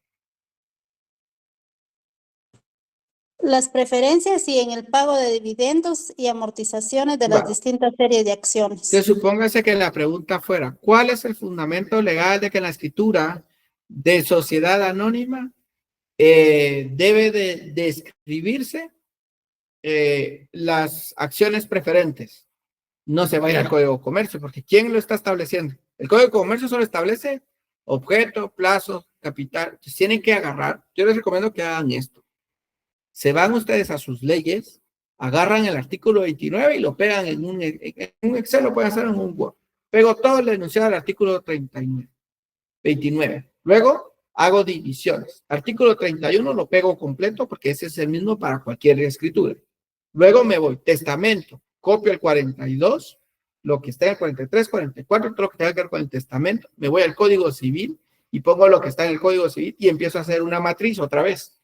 Las preferencias y en el pago de dividendos y amortizaciones de las distintas series de acciones. Entonces, supóngase que la pregunta fuera, ¿cuál es el fundamento legal de que en la escritura de sociedad anónima debe de describirse las acciones preferentes. No se vaya al Código de Comercio, porque ¿quién lo está estableciendo? El Código de Comercio solo establece objeto, plazo, capital. Entonces, tienen que agarrar. Yo les recomiendo que hagan esto. Se van ustedes a sus leyes, agarran el artículo 29 y lo pegan en un Excel, lo pueden hacer en un Word. Pego todo el enunciado del artículo 29. Luego hago divisiones. Artículo 31 lo pego completo porque ese es el mismo para cualquier escritura. Luego me voy, testamento, copio el 42, lo que está en el 43, 44, todo lo que tenga que ver con el testamento. Me voy al Código Civil y pongo lo que está en el Código Civil y empiezo a hacer una matriz otra vez,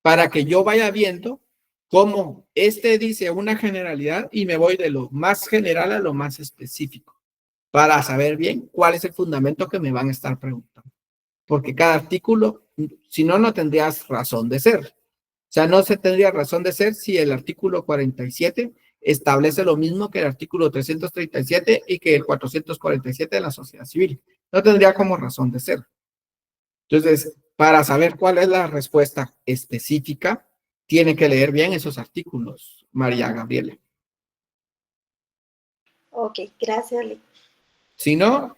para que yo vaya viendo cómo este dice una generalidad y me voy de lo más general a lo más específico, para saber bien cuál es el fundamento que me van a estar preguntando. Porque cada artículo, si no, no tendrías razón de ser. O sea, no se tendría razón de ser si el artículo 47 establece lo mismo que el artículo 337 y que el 447 de la sociedad civil. No tendría como razón de ser. Entonces, para saber cuál es la respuesta específica, tiene que leer bien esos artículos, María Gabriela. Ok, gracias, Lick. Si no,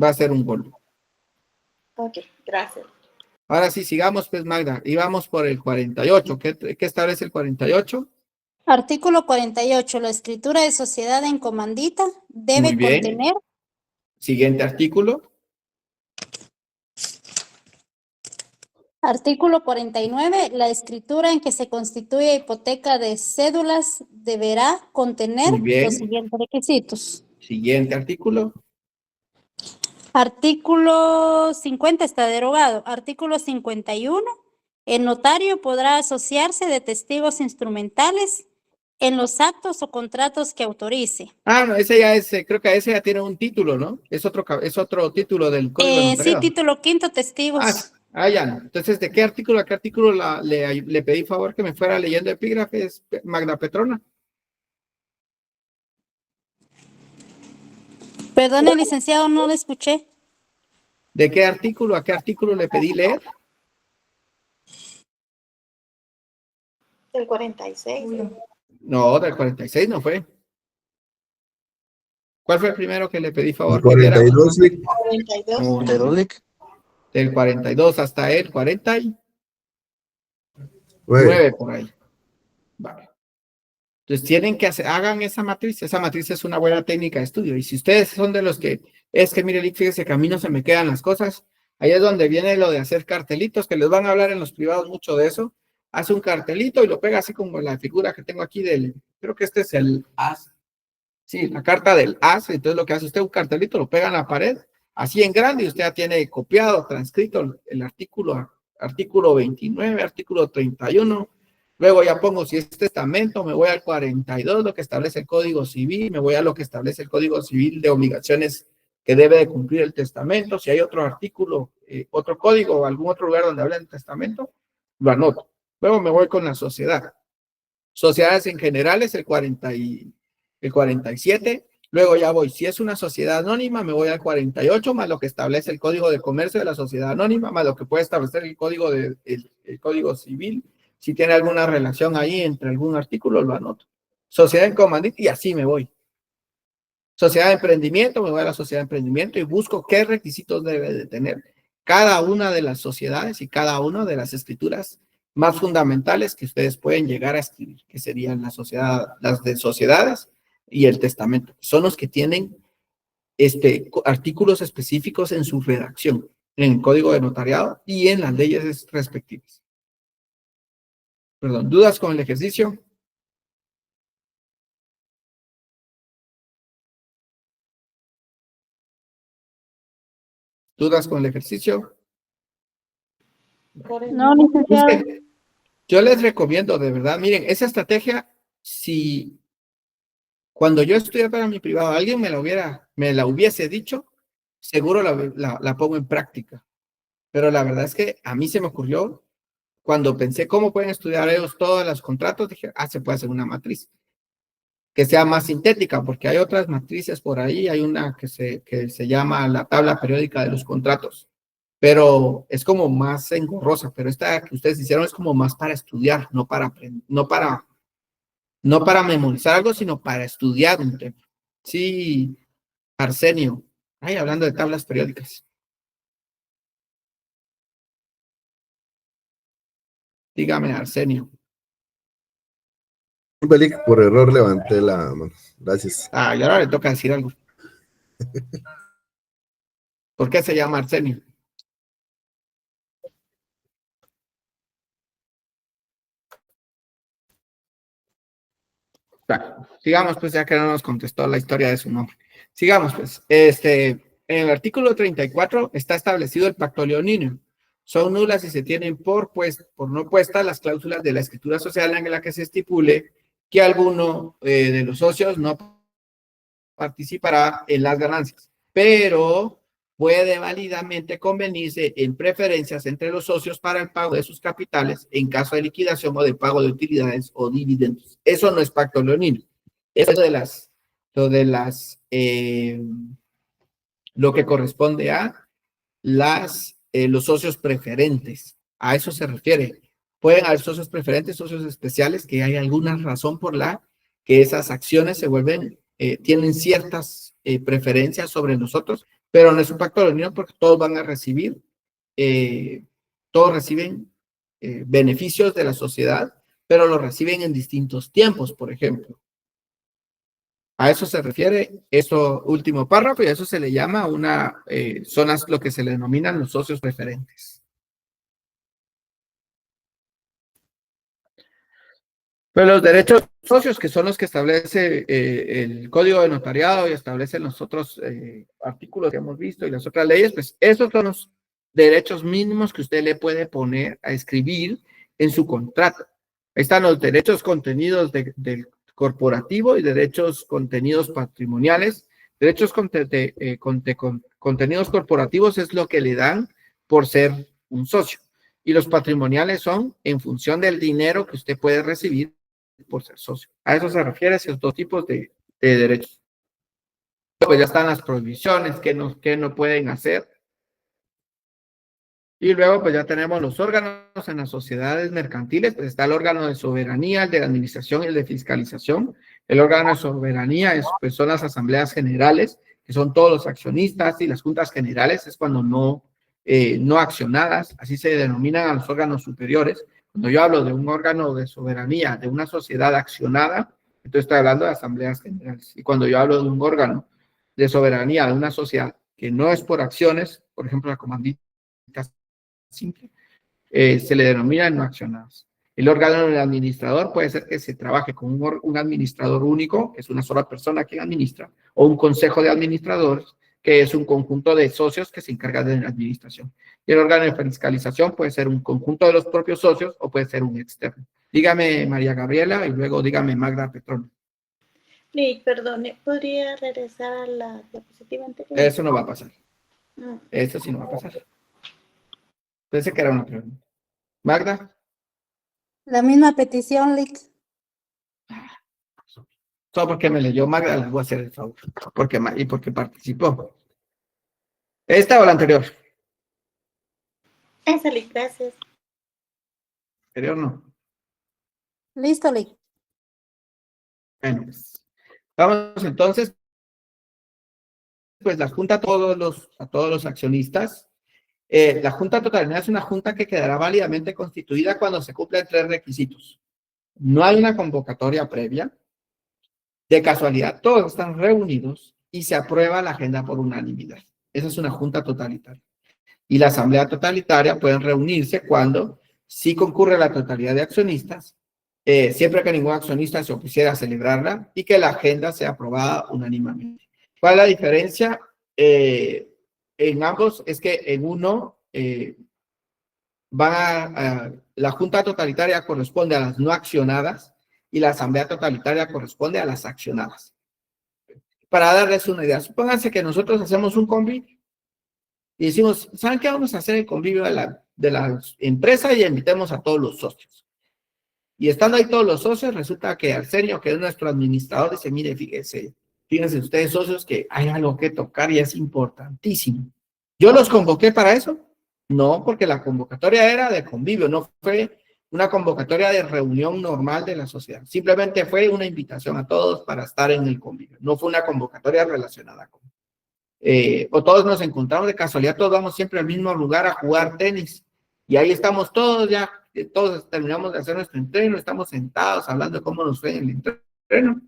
va a ser un gol. Ok, gracias. Ahora sí, sigamos, pues, Magda. Y vamos por el 48. ¿Qué establece el 48? Artículo 48. La escritura de sociedad en comandita Muy debe bien. contener. Siguiente artículo. Artículo 49. La escritura en que se constituye hipoteca de cédulas deberá contener Muy bien. los siguientes requisitos. Siguiente artículo. Artículo 50 está derogado. Artículo 51. El notario podrá asociarse de testigos instrumentales en los actos o contratos que autorice. Ah, no, ese ya es, creo que ese ya tiene un título, ¿no? Es otro título del Código de Sí, Notariado. título quinto, testigos. Ya no. Entonces, ¿de qué artículo a qué artículo le pedí favor que me fuera leyendo epígrafes, Magda Petrona? Perdone, licenciado, no lo escuché. ¿De qué artículo a qué artículo le pedí leer? El 46. No, del 46 no fue. ¿Cuál fue el primero que le pedí favor El que leyera? 42, Lick. 42. ¿De dónde? Del 42 hasta el 49 Güey, por ahí. Vale. Entonces tienen que hagan esa matriz es una buena técnica de estudio. Y si ustedes son de los que, es que mire, Lick, fíjese que a mí no se me quedan las cosas, ahí es donde viene lo de hacer cartelitos, que les van a hablar en los privados mucho de eso. Hace un cartelito y lo pega así como la figura que tengo aquí creo que este es el as. Sí, la carta del as. Entonces lo que hace usted, un cartelito, lo pega en la pared, así en grande, y usted ya tiene copiado, transcrito el artículo 29, artículo 31. Luego ya pongo, si es testamento, me voy al 42, lo que establece el Código Civil, me voy a lo que establece el Código Civil de obligaciones que debe de cumplir el testamento. Si hay otro artículo, otro código o algún otro lugar donde habla del testamento, lo anoto. Luego me voy con la sociedad. Sociedades en general es el 47. Luego ya voy, si es una sociedad anónima, me voy al 48, más lo que establece el Código de Comercio de la sociedad anónima, más lo que puede establecer el Código, el Código Civil. Si tiene alguna relación ahí entre algún artículo, lo anoto. Sociedad en comandita y así me voy. Sociedad de emprendimiento, me voy a la sociedad de emprendimiento y busco qué requisitos debe de tener cada una de las sociedades y cada una de las escrituras más fundamentales que ustedes pueden llegar a escribir, que serían las de sociedades y el testamento. Son los que tienen artículos específicos en su redacción, en el Código de Notariado y en las leyes respectivas. Perdón, ¿dudas con el ejercicio? ¿Dudas con el ejercicio? No, licenciado. Yo les recomiendo, de verdad, miren, esa estrategia, si cuando yo estudié para mi privado, alguien me la hubiese dicho, seguro la pongo en práctica. Pero la verdad es que a mí se me ocurrió, cuando pensé cómo pueden estudiar ellos todos los contratos, dije, se puede hacer una matriz que sea más sintética, porque hay otras matrices por ahí, hay una que se llama la tabla periódica de los contratos. pero es como más engorrosa, pero esta que ustedes hicieron es como más para estudiar, no para aprender, no para memorizar algo, sino para estudiar un tema. Sí, Arsenio. Ay, hablando de tablas periódicas. Dígame, Arsenio. Por error levanté la mano. Gracias. Ah, y ahora le toca decir algo. ¿Por qué se llama Arsenio? Bueno, sigamos, pues, ya que no nos contestó la historia de su nombre. Sigamos, pues. En el artículo 34 está establecido el pacto leonino. Son nulas si se tienen por no puestas las cláusulas de la escritura social en la que se estipule que alguno de los socios no participará en las ganancias, pero puede válidamente convenirse en preferencias entre los socios para el pago de sus capitales en caso de liquidación o de pago de utilidades o dividendos. Eso no es pacto leonino. Eso de lo que corresponde a los socios preferentes. A eso se refiere. Pueden haber socios preferentes, socios especiales, que hay alguna razón por la que esas acciones se vuelven, tienen ciertas preferencias sobre nosotros, pero no es un pacto de unión porque todos van a recibir, todos reciben beneficios de la sociedad, pero los reciben en distintos tiempos, por ejemplo. A eso se refiere eso último párrafo y a eso se le llama son lo que se le denominan los socios preferentes. Pero los derechos socios, que son los que establece el Código de Notariado y establecen los otros artículos que hemos visto y las otras leyes, pues esos son los derechos mínimos que usted le puede poner a escribir en su contrato. Ahí están los derechos contenidos del corporativo y derechos contenidos patrimoniales. Derechos contenidos corporativos es lo que le dan por ser un socio. Y los patrimoniales son en función del dinero que usted puede recibir por ser socio. A eso se refiere esos dos tipos de derechos. Pues ya están las prohibiciones, que no pueden hacer. Y luego pues ya tenemos los órganos en las sociedades mercantiles, pues está el órgano de soberanía, el de administración y el de fiscalización. El órgano de soberanía pues son las asambleas generales, que son todos los accionistas, y las juntas generales es cuando no accionadas, así se denominan a los órganos superiores. Cuando yo hablo de un órgano de soberanía, de una sociedad accionada, entonces estoy hablando de asambleas generales. Y cuando yo hablo de un órgano de soberanía de una sociedad que no es por acciones, por ejemplo, la comandita simple, se le denomina no accionados. El órgano del administrador puede ser que se trabaje con un administrador único, que es una sola persona que administra, o un consejo de administradores, que es un conjunto de socios que se encargan de la administración. Y el órgano de fiscalización puede ser un conjunto de los propios socios o puede ser un externo. Dígame, María Gabriela, y luego dígame, Magda Petrón. Perdone, ¿podría regresar a la diapositiva anterior? Eso no va a pasar. Eso sí no va a pasar. Pensé que era una pregunta. Magda. La misma petición, Lick. Solo porque me leyó Magda, les voy a hacer el favor. Porque participó. ¿Esta o la anterior? Esa, Lick, gracias. ¿Anterior no? Listo, Lick. Bueno, pues, vamos entonces. Pues la junta a todos los accionistas. La junta totalidad es una junta que quedará válidamente constituida cuando se cumplen 3 requisitos. No hay una convocatoria previa. De casualidad, todos están reunidos y se aprueba la agenda por unanimidad. Esa es una junta totalitaria. Y la asamblea totalitaria pueden reunirse cuando sí concurre la totalidad de accionistas, siempre que ningún accionista se opusiera a celebrarla y que la agenda sea aprobada unánimemente. ¿Cuál es la diferencia? En ambos es que en uno la junta totalitaria corresponde a las no accionadas y la asamblea totalitaria corresponde a las accionadas. Para darles una idea, supónganse que nosotros hacemos un convivio y decimos, ¿saben qué? Vamos a hacer el convivio de la empresa y invitemos a todos los socios. Y estando ahí todos los socios, resulta que Arsenio, que es nuestro administrador, dice, mire, fíjense ustedes socios que hay algo que tocar y es importantísimo. Yo los convoqué para eso No, porque la convocatoria era de convivio, no fue una convocatoria de reunión normal de la sociedad. Simplemente fue una invitación a todos para estar en el convivio. No fue una convocatoria relacionada con... o todos nos encontramos de casualidad, todos vamos siempre al mismo lugar a jugar tenis. Y ahí estamos todos ya, todos terminamos de hacer nuestro entreno, estamos sentados hablando de cómo nos fue en el entreno.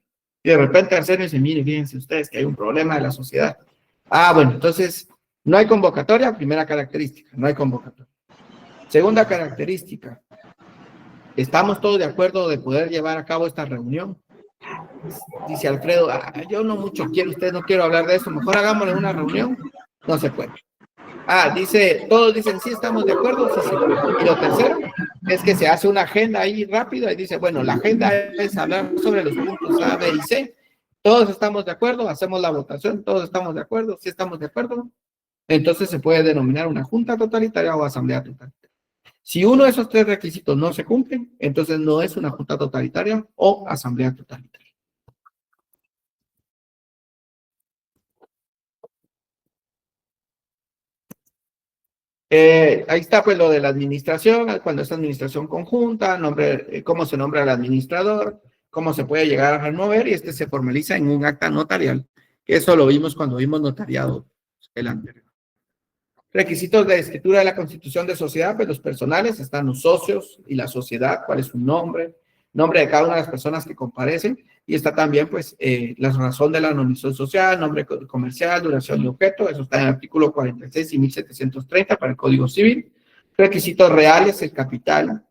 Y de repente Arsenio dice, mire, fíjense ustedes que hay un problema de la sociedad. Ah, bueno, entonces no hay convocatoria, primera característica, no hay convocatoria. Segunda característica, ¿estamos todos de acuerdo de poder llevar a cabo esta reunión? Dice Alfredo, yo no mucho quiero, ustedes no quiero hablar de eso, mejor hagámosle una reunión. No se puede. Todos dicen, sí, estamos de acuerdo, sí, sí. Y lo tercero es que se hace una agenda ahí rápida y dice, bueno, la agenda es hablar sobre los puntos A, B y C. Todos estamos de acuerdo, hacemos la votación, todos estamos de acuerdo, sí estamos de acuerdo. Entonces se puede denominar una junta totalitaria o asamblea totalitaria. Si uno de esos tres requisitos no se cumplen, entonces no es una junta totalitaria o asamblea totalitaria. Ahí está pues lo de la administración, cuando es administración conjunta, cómo se nombra el administrador, cómo se puede llegar a remover, y se formaliza en un acta notarial. Eso lo vimos cuando vimos notariado el anterior. Requisitos de escritura de la constitución de sociedad, pues los personales, están los socios y la sociedad, cuál es su nombre de cada una de las personas que comparecen, y está también pues la razón de la nominación social, nombre comercial, duración de objeto, eso está en el artículo 46 y 1730 para el Código Civil. Requisitos reales, el capital,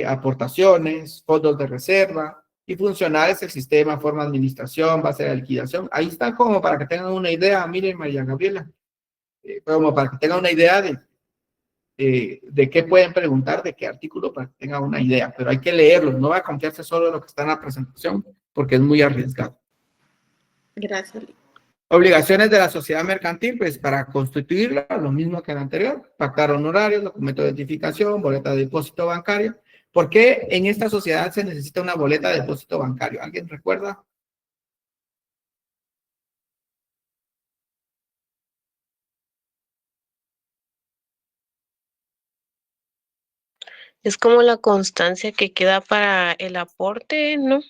aportaciones, fondos de reserva, y funcionales, el sistema, forma de administración, base de liquidación. Ahí está como para que tengan una idea, miren María Gabriela, como para que tengan una idea de qué pueden preguntar, de qué artículo, para que tengan una idea, pero hay que leerlo, no va a confiarse solo en lo que está en la presentación, porque es muy arriesgado. Gracias. Obligaciones de la sociedad mercantil, pues para constituirla, lo mismo que el anterior, pactar honorarios, documento de identificación, boleta de depósito bancario. ¿Por qué en esta sociedad se necesita una boleta de depósito bancario? ¿Alguien recuerda? Es como la constancia que queda para el aporte, ¿no?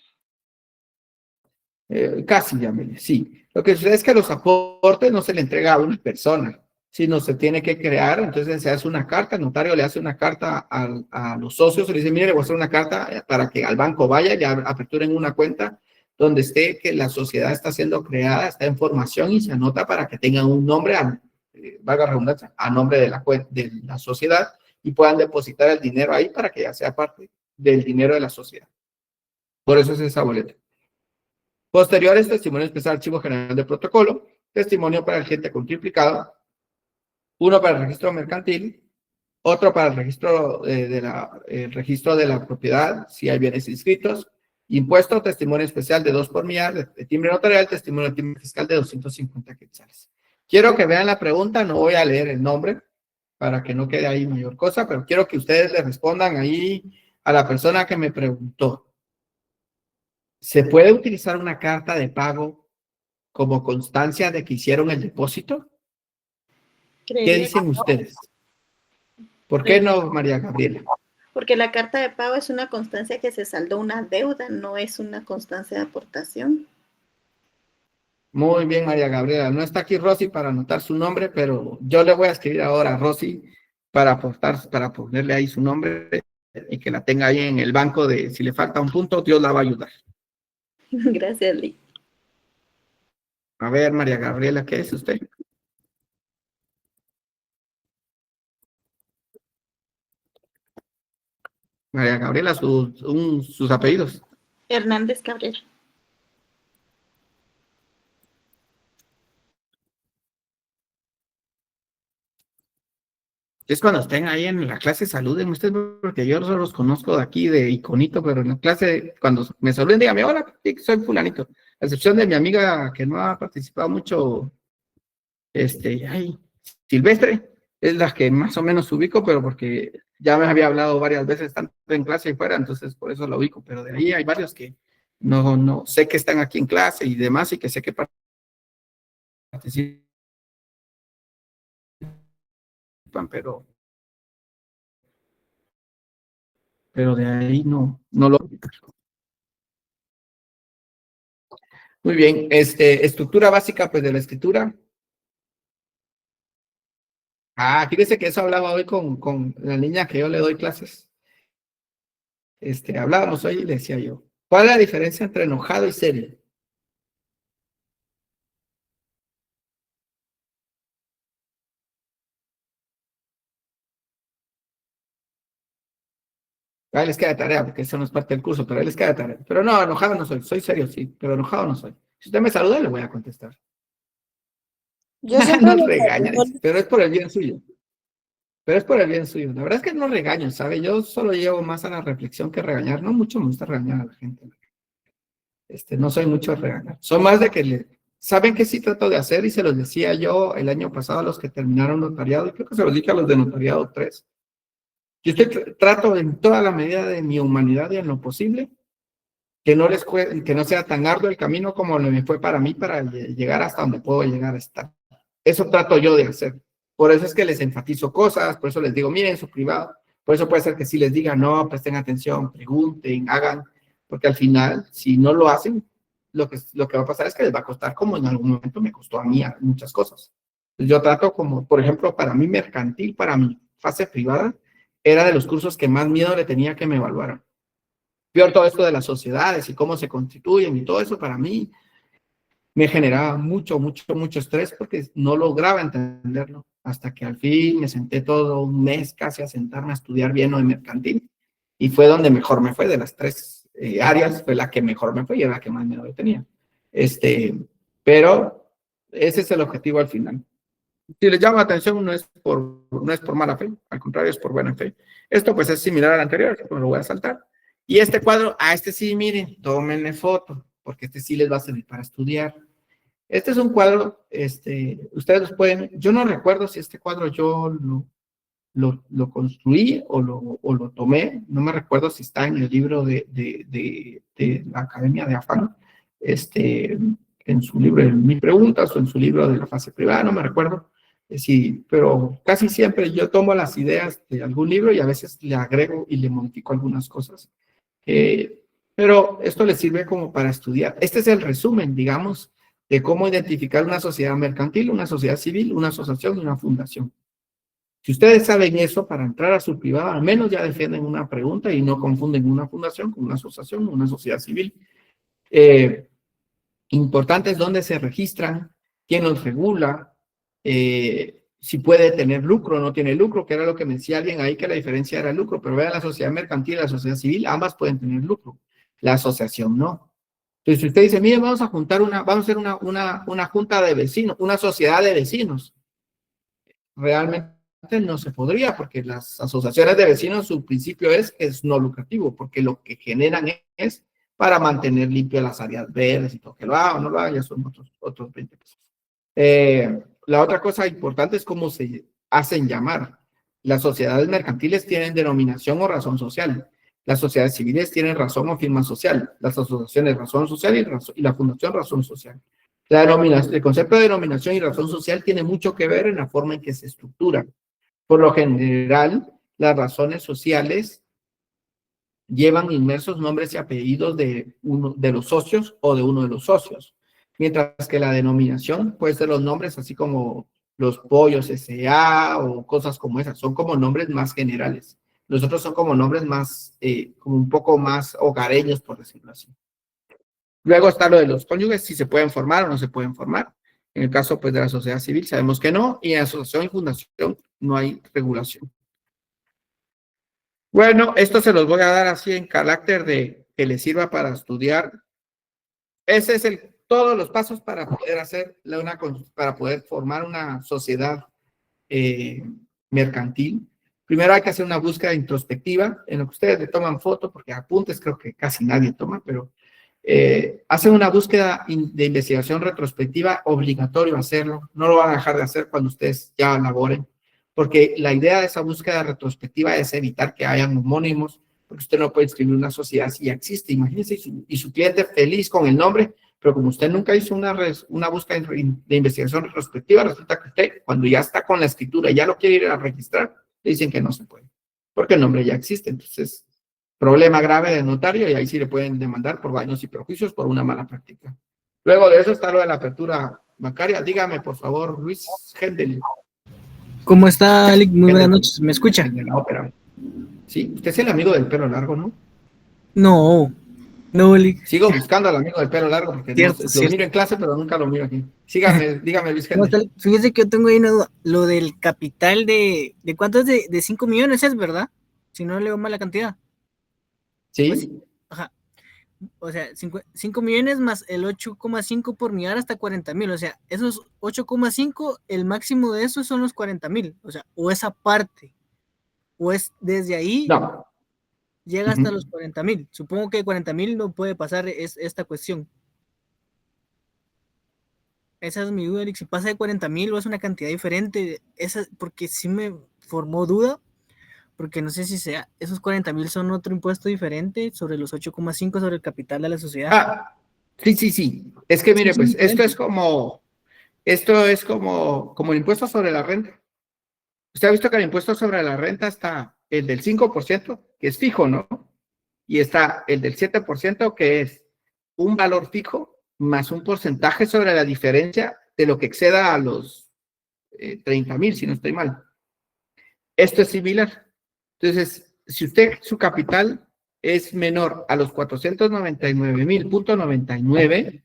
Casi, llámele, sí. Lo que sucede es que los aportes no se le entrega a una persona, sino se tiene que crear, entonces se hace una carta, el notario le hace una carta a los socios, le dice, mire, le voy a hacer una carta para que al banco vaya y aperturen una cuenta donde esté que la sociedad está siendo creada, está en formación y se anota para que tengan un nombre, valga la redundancia, a nombre de la sociedad, y puedan depositar el dinero ahí para que ya sea parte del dinero de la sociedad. Por eso es esa boleta. Posteriores, testimonio especial, archivo general de protocolo, testimonio para el agente multiplicado, uno para el registro mercantil, otro para el registro registro de la propiedad, si hay bienes inscritos, impuesto, testimonio especial de 2 por millar, de timbre notarial, testimonio de timbre fiscal de 250 quetzales. Quiero que vean la pregunta, no voy a leer el nombre para que no quede ahí mayor cosa, pero quiero que ustedes le respondan ahí a la persona que me preguntó. ¿Se puede utilizar una carta de pago como constancia de que hicieron el depósito? ¿Qué dicen ustedes? ¿Por qué no, María Gabriela? Porque la carta de pago es una constancia que se saldó una deuda, no es una constancia de aportación. Muy bien, María Gabriela. No está aquí Rosy para anotar su nombre, pero yo le voy a escribir ahora a Rosy para ponerle ahí su nombre y que la tenga ahí en el banco de si le falta un punto, Dios la va a ayudar. Gracias, Lee. A ver, María Gabriela, ¿qué es usted? María Gabriela, sus apellidos. Hernández Cabrera. Es cuando estén ahí en la clase, saluden ustedes, porque yo solo los conozco de aquí, de iconito, pero en la clase, cuando me saluden, dígame, hola, soy fulanito. A excepción de mi amiga que no ha participado mucho, Silvestre, es la que más o menos ubico, pero porque ya me había hablado varias veces, tanto en clase y fuera, entonces por eso la ubico, pero de ahí hay varios que no sé que están aquí en clase y demás, y que sé que participan, pero pero de ahí no lo... Muy bien, estructura básica pues de la escritura. Fíjese que eso hablaba hoy con la niña que yo le doy clases. Hablábamos hoy y le decía yo, ¿cuál es la diferencia entre enojado y serio? Ahí les queda de tarea, porque eso no es parte del curso, pero ahí les queda de tarea. Pero no, enojado no soy serio, sí, pero enojado no soy. Si usted me saluda, le voy a contestar. Yo siempre No lo regaña, saludo. dice, pero es por el bien suyo. Pero es por el bien suyo. La verdad es que no regaño, ¿sabe? Yo solo llevo más a la reflexión que regañar. No mucho me gusta regañar a la gente. No soy mucho de regañar. Soy más de que ¿saben qué sí trato de hacer? Y se los decía yo el año pasado a los que terminaron notariado, y creo que se los dije a los de notariado 3. Yo trato en toda la medida de mi humanidad y en lo posible que que no sea tan arduo el camino como me fue para mí para llegar hasta donde puedo llegar a estar. Eso trato yo de hacer. Por eso es que les enfatizo cosas, por eso les digo, miren su privado. Por eso puede ser que sí les diga, no, presten atención, pregunten, hagan, porque al final, si no lo hacen, lo que va a pasar es que les va a costar como en algún momento me costó a mí muchas cosas. Yo trato como, por ejemplo, para mí mercantil, para mi fase privada, era de los cursos que más miedo le tenía que me evaluaran. Peor todo esto de las sociedades y cómo se constituyen y todo eso para mí me generaba mucho estrés porque no lograba entenderlo hasta que al fin me senté todo un mes casi a sentarme a estudiar bien lo de mercantil y fue donde mejor me fue de las 3 áreas, fue la que mejor me fue y era la que más miedo tenía. Pero ese es el objetivo al final. Si les llama la atención, no es por mala fe, al contrario, es por buena fe. Esto pues es similar al anterior, pues lo voy a saltar. Y este cuadro, sí, miren, tómenle foto, porque sí les va a servir para estudiar. Este es un cuadro, ustedes los pueden, yo no recuerdo si este cuadro yo lo construí o lo tomé, no me recuerdo si está en el libro de la Academia de Afán, en su libro de Mil Preguntas o en su libro de la fase privada, no me recuerdo. Sí, pero casi siempre yo tomo las ideas de algún libro y a veces le agrego y le modifico algunas cosas. Pero esto les sirve como para estudiar. Este es el resumen, digamos, de cómo identificar una sociedad mercantil, una sociedad civil, una asociación y una fundación. Si ustedes saben eso, para entrar a su privado, al menos ya defienden una pregunta y no confunden una fundación con una asociación o una sociedad civil. Importante es dónde se registran, quién los regula, si puede tener lucro o no tiene lucro, que era lo que me decía alguien ahí, que la diferencia era el lucro, pero vean la sociedad mercantil y la sociedad civil, ambas pueden tener lucro, la asociación no. Entonces, si usted dice, mire, vamos a hacer una junta de vecinos, una sociedad de vecinos, realmente no se podría, porque las asociaciones de vecinos, su principio es no lucrativo, porque lo que generan es para mantener limpias las áreas verdes y todo, que lo haga o no lo haga, ya son otros 20 pesos. La otra cosa importante es cómo se hacen llamar. Las sociedades mercantiles tienen denominación o razón social. Las sociedades civiles tienen razón o firma social. Las asociaciones razón social y la fundación razón social. El concepto de denominación y razón social tiene mucho que ver en la forma en que se estructura. Por lo general, las razones sociales llevan inmersos nombres y apellidos de uno de los socios o de uno de los socios, mientras que la denominación puede ser los nombres así como los pollos S.A. o cosas como esas, son como nombres más generales. Los otros son como nombres más, como un poco más hogareños, por decirlo así. Luego está lo de los cónyuges, si se pueden formar o no se pueden formar. En el caso pues de la sociedad civil sabemos que no, y en asociación y fundación no hay regulación. Bueno, esto se los voy a dar así en carácter de que les sirva para estudiar. Ese es todos los pasos para poder para poder formar una sociedad mercantil. Primero hay que hacer una búsqueda introspectiva, en lo que ustedes le toman foto, porque apuntes creo que casi nadie toma, pero hacen una búsqueda de investigación retrospectiva, obligatorio hacerlo, no lo van a dejar de hacer cuando ustedes ya laboren, porque la idea de esa búsqueda retrospectiva es evitar que hayan homónimos, porque usted no puede inscribir una sociedad si ya existe, imagínense, y su cliente feliz con el nombre, pero como usted nunca hizo una búsqueda de investigación retrospectiva, resulta que usted, cuando ya está con la escritura y ya lo quiere ir a registrar, le dicen que no se puede, porque el nombre ya existe. Entonces, problema grave del notario y ahí sí le pueden demandar por daños y perjuicios por una mala práctica. Luego de eso está lo de la apertura bancaria. Dígame, por favor, Luis Hendel. ¿Cómo está, Alec? Muy buenas noches. ¿Me escucha? De la ópera. Sí, usted es el amigo del pelo largo, ¿no? No, Alec. Sigo buscando al amigo del pelo largo porque Cierto, lo cierto. miro en clase, pero nunca lo miro aquí. Sígame, dígame, Luis ¿Cómo Hendel. está, Alec? Fíjese que yo tengo ahí una duda. Lo del capital ¿de cuánto es? De 5 millones es, ¿verdad? Si no leo mal la cantidad. Pues, Sí. ajá. O sea, 5 millones más el 8,5 por millar hasta 40,000. O sea, esos 8,5, el máximo de eso son los 40,000. O sea, o esa parte. O es desde ahí No. llega hasta los 40,000. Supongo que 40,000 no puede pasar esta cuestión. Esa es mi duda, Eric. Si pasa de 40,000 o es una cantidad diferente, porque sí me formó duda, porque no sé si esos 40,000 son otro impuesto diferente sobre los 8,5 sobre el capital de la sociedad. Ah, sí. Es que mire, pues esto es como el impuesto sobre la renta. Usted ha visto que el impuesto sobre la renta está el del 5%, que es fijo, ¿no? Y está el del 7%, que es un valor fijo más un porcentaje sobre la diferencia de lo que exceda a los 30,000, si no estoy mal. Esto es similar. Entonces, si su capital es menor a los 499,000.99,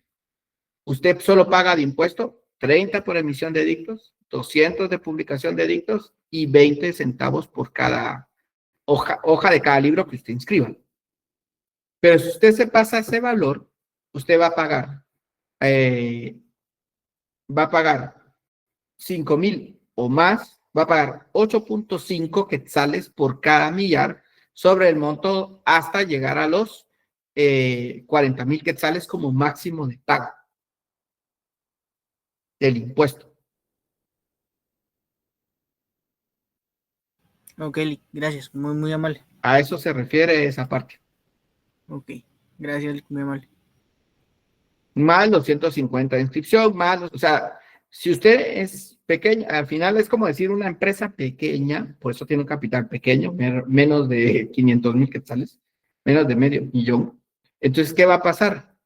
usted solo paga de impuesto 30 por emisión de edictos, 200 de publicación de edictos y 20 centavos por cada hoja de cada libro que usted inscriba. Pero si usted se pasa ese valor, usted va a pagar 5,000 o más, va a pagar 8.5 quetzales por cada millar sobre el monto hasta llegar a los 40,000 quetzales como máximo de pago del impuesto. Ok, gracias. Muy, muy amable. A eso se refiere esa parte. Ok, gracias, muy amable. Más los 150 de inscripción, o sea, si usted es pequeño, al final es como decir una empresa pequeña, por eso tiene un capital pequeño, menos de 500,000 quetzales, menos de medio millón. Entonces, ¿qué va a pasar?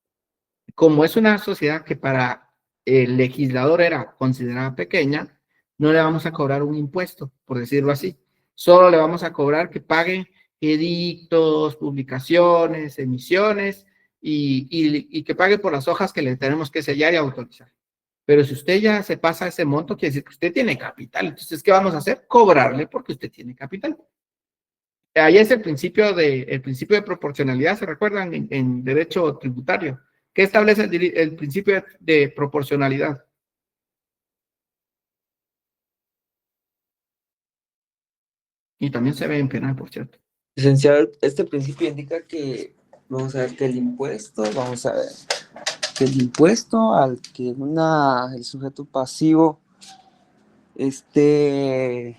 Como es una sociedad que para el legislador era considerada pequeña, no le vamos a cobrar un impuesto, por decirlo así. Solo le vamos a cobrar que pague edictos, publicaciones, emisiones y que pague por las hojas que le tenemos que sellar y autorizar. Pero si usted ya se pasa ese monto, quiere decir que usted tiene capital. Entonces, ¿qué vamos a hacer? Cobrarle porque usted tiene capital. Ahí es el principio de proporcionalidad, ¿se recuerdan? En derecho tributario. ¿Qué establece el principio de proporcionalidad? Y también se ve en penal, por cierto. Licenciado, este principio indica que, vamos a ver, que el impuesto al que el sujeto pasivo espérame.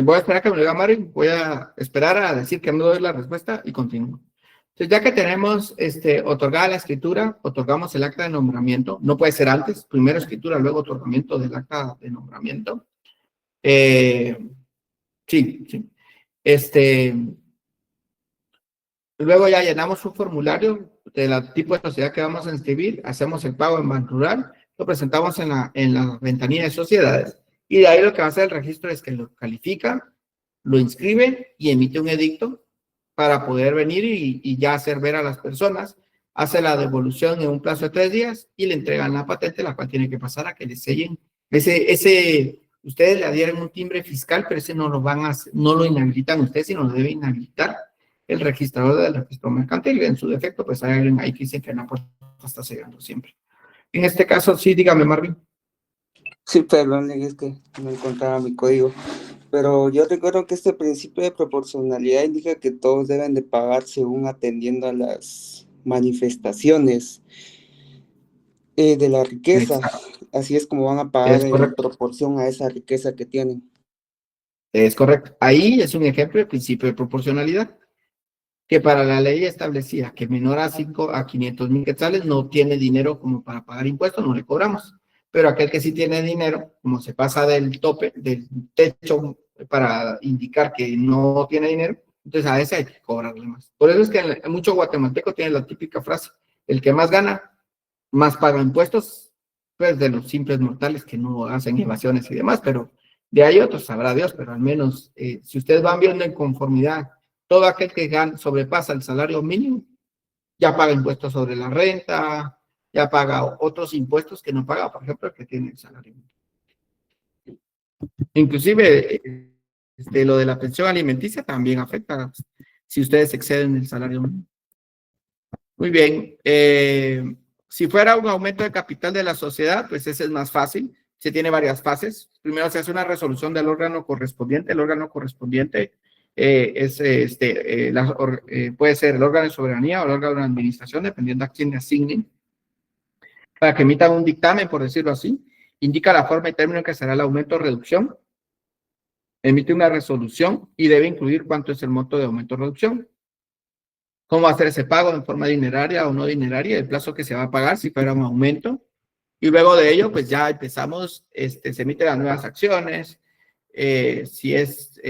Voy a esperar a que me lo diga Mario, voy a esperar a decir que no doy la respuesta y continúo. Entonces, ya que tenemos otorgada la escritura, otorgamos el acta de nombramiento. No puede ser antes, primero escritura, luego otorgamiento del acta de nombramiento. Sí. Luego ya llenamos un formulario del tipo de sociedad que vamos a inscribir, hacemos el pago en Ban Rural, lo presentamos en la ventanilla de sociedades y de ahí lo que va a hacer el registro es que lo califica, lo inscribe y emite un edicto para poder venir y ya hacer ver a las personas, hace la devolución en un plazo de 3 días y le entregan la patente, la cual tiene que pasar a que le sellen. Ustedes le adhieren un timbre fiscal, pero ese no lo inhabilitan ustedes, sino lo debe inhabilitar el registrador del registro mercantil. En su defecto, pues hay alguien ahí que dice que la puerta está sellando siempre. En este caso, sí, dígame, Marvin. Sí, perdón, es que no encontraba mi código. Pero yo recuerdo que este principio de proporcionalidad indica que todos deben de pagar según atendiendo a las manifestaciones de la riqueza. Exacto. Así es como van a pagar Es en correcto. proporción a esa riqueza que tienen. Es correcto. Ahí es un ejemplo del principio de proporcionalidad, que para la ley establecía que menor a 500,000 quetzales no tiene dinero como para pagar impuestos, no le cobramos. Pero aquel que sí tiene dinero, como se pasa del tope, del techo, para indicar que no tiene dinero, entonces a ese hay que cobrarle más. Por eso es que mucho guatemalteco tiene la típica frase: el que más gana, más paga impuestos, pues de los simples mortales que no hacen evasiones y demás, pero de ahí otros sabrá Dios, pero al menos si ustedes van viendo en conformidad, todo aquel que sobrepasa el salario mínimo, ya paga impuestos sobre la renta, ya paga otros impuestos que no paga, por ejemplo, el que tiene el salario mínimo. Inclusive, lo de la pensión alimenticia también afecta si ustedes exceden el salario mínimo. Muy bien. Si fuera un aumento de capital de la sociedad, pues ese es más fácil. Se tiene varias fases. Primero se hace una resolución del órgano correspondiente. El órgano correspondiente puede ser el órgano de soberanía o el órgano de administración, dependiendo a quién le asignen, para que emitan un dictamen, por decirlo así. Indica la forma y término en que será el aumento o reducción. Emite una resolución y debe incluir cuánto es el monto de aumento o reducción. Cómo hacer ese pago en forma dineraria o no dineraria, el plazo que se va a pagar si fuera un aumento. Y luego de ello, pues ya empezamos, se emiten las nuevas acciones. Si es,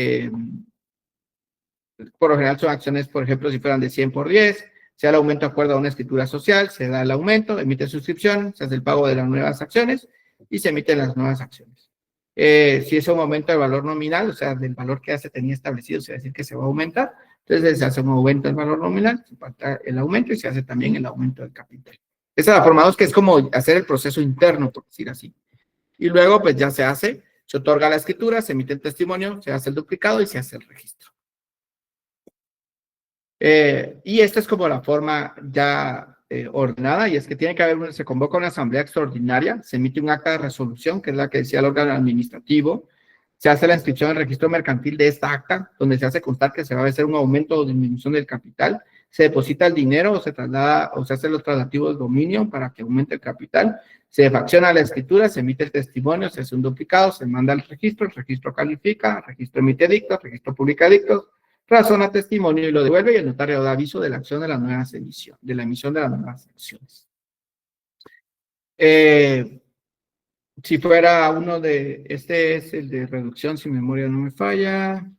por lo general son acciones, por ejemplo, si fueran de 100 por 10, se da el aumento de acuerdo a una escritura social, se da el aumento, emite suscripción, se hace el pago de las nuevas acciones y se emiten las nuevas acciones. Si es un aumento de valor nominal, o sea, del valor que ya se tenía establecido, se va a decir que se va a aumentar. Entonces se hace un aumento del valor nominal, se falta el aumento y se hace también el aumento del capital. Esa es la forma 2, que es como hacer el proceso interno, por decir así. Y luego, pues ya se otorga la escritura, se emite el testimonio, se hace el duplicado y se hace el registro. Y esta es como la forma ya ordenada, y es que tiene que haber, se convoca una asamblea extraordinaria, se emite un acta de resolución, que es la que decía el órgano administrativo, se hace la inscripción en el registro mercantil de esta acta, donde se hace constar que se va a hacer un aumento o disminución del capital, se deposita el dinero o se traslada o se hace los traslativos de dominio para que aumente el capital, se facciona la escritura, se emite el testimonio, se hace un duplicado, se manda al registro, el registro califica, el registro emite edictos, el registro publica edictos, razona testimonio y lo devuelve, y el notario da aviso de la acción de las nuevas emisiones, de la emisión de las nuevas acciones. Si fuera uno de, este es el de reducción, si mi memoria no me falla.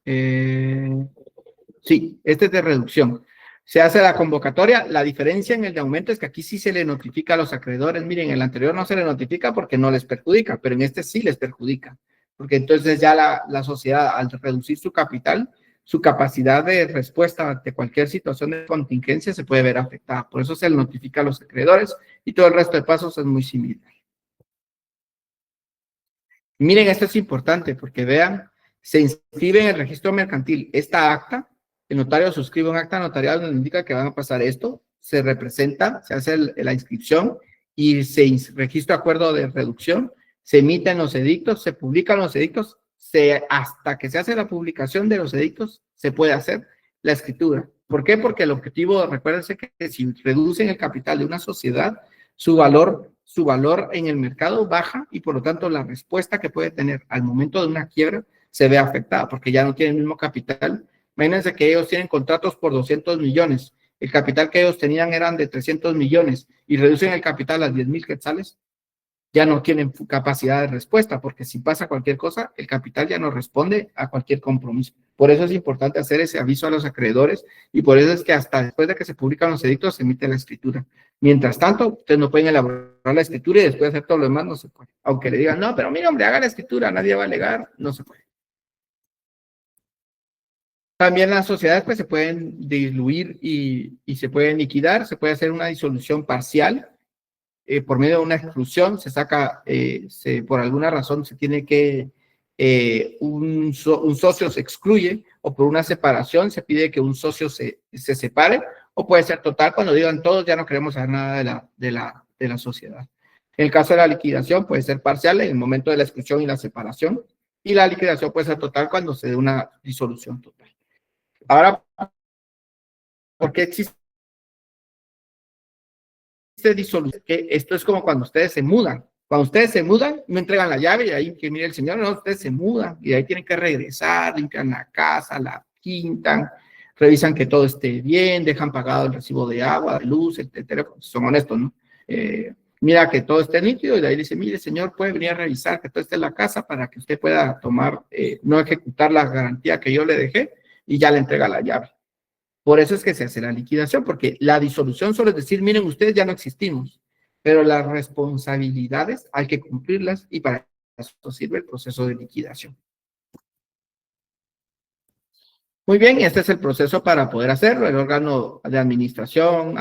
Sí, este es de reducción. Se hace la convocatoria. La diferencia en el de aumento es que aquí sí se le notifica a los acreedores. Miren, en el anterior no se le notifica porque no les perjudica, pero en este sí les perjudica. Porque entonces ya la sociedad, al reducir su capital, su capacidad de respuesta ante cualquier situación de contingencia se puede ver afectada. Por eso se le notifica a los acreedores y todo el resto de pasos es muy similar. Miren, esto es importante porque vean, se inscribe en el registro mercantil esta acta, el notario suscribe un acta notarial donde indica que van a pasar esto, se representa, se hace la inscripción y se registra acuerdo de reducción, se emiten los edictos, se publican los edictos, hasta que se hace la publicación de los edictos, se puede hacer la escritura. ¿Por qué? Porque el objetivo, recuérdense que si reducen el capital de una sociedad, su valor en el mercado baja y por lo tanto la respuesta que puede tener al momento de una quiebra se ve afectada porque ya no tienen el mismo capital. Imagínense que ellos tienen contratos por 200 millones, el capital que ellos tenían eran de 300 millones y reducen el capital a 10,000 quetzales, ya no tienen capacidad de respuesta, porque si pasa cualquier cosa, el capital ya no responde a cualquier compromiso. Por eso es importante hacer ese aviso a los acreedores, y por eso es que hasta después de que se publican los edictos, se emite la escritura. Mientras tanto, ustedes no pueden elaborar la escritura y después hacer todo lo demás, no se puede. Aunque le digan, no, pero mira, hombre, haga la escritura, nadie va a alegar, no se puede. También las sociedades pues se pueden diluir y se pueden liquidar, se puede hacer una disolución parcial, por medio de una exclusión, se saca, por alguna razón se tiene que, un socio se excluye, o por una separación se pide que un socio se separe, o puede ser total, cuando digan todos ya no queremos saber nada de la sociedad. En el caso de la liquidación puede ser parcial en el momento de la exclusión y la separación, y la liquidación puede ser total cuando se dé una disolución total. Ahora, ¿por qué existe disolución? Que esto es como cuando ustedes se mudan. Cuando ustedes se mudan, no entregan la llave y ahí que mire el señor, no, ustedes se mudan y ahí tienen que regresar, limpian la casa, la pintan, revisan que todo esté bien, dejan pagado el recibo de agua, de luz, etcétera. Son honestos, ¿no? Mira que todo esté nítido y de ahí dice, mire señor, puede venir a revisar que todo esté en la casa para que usted pueda tomar, no ejecutar la garantía que yo le dejé y ya le entrega la llave. Por eso es que se hace la liquidación, porque la disolución solo es decir, miren, ustedes ya no existimos, pero las responsabilidades hay que cumplirlas y para eso sirve el proceso de liquidación. Muy bien, y este es el proceso para poder hacerlo. El órgano de administración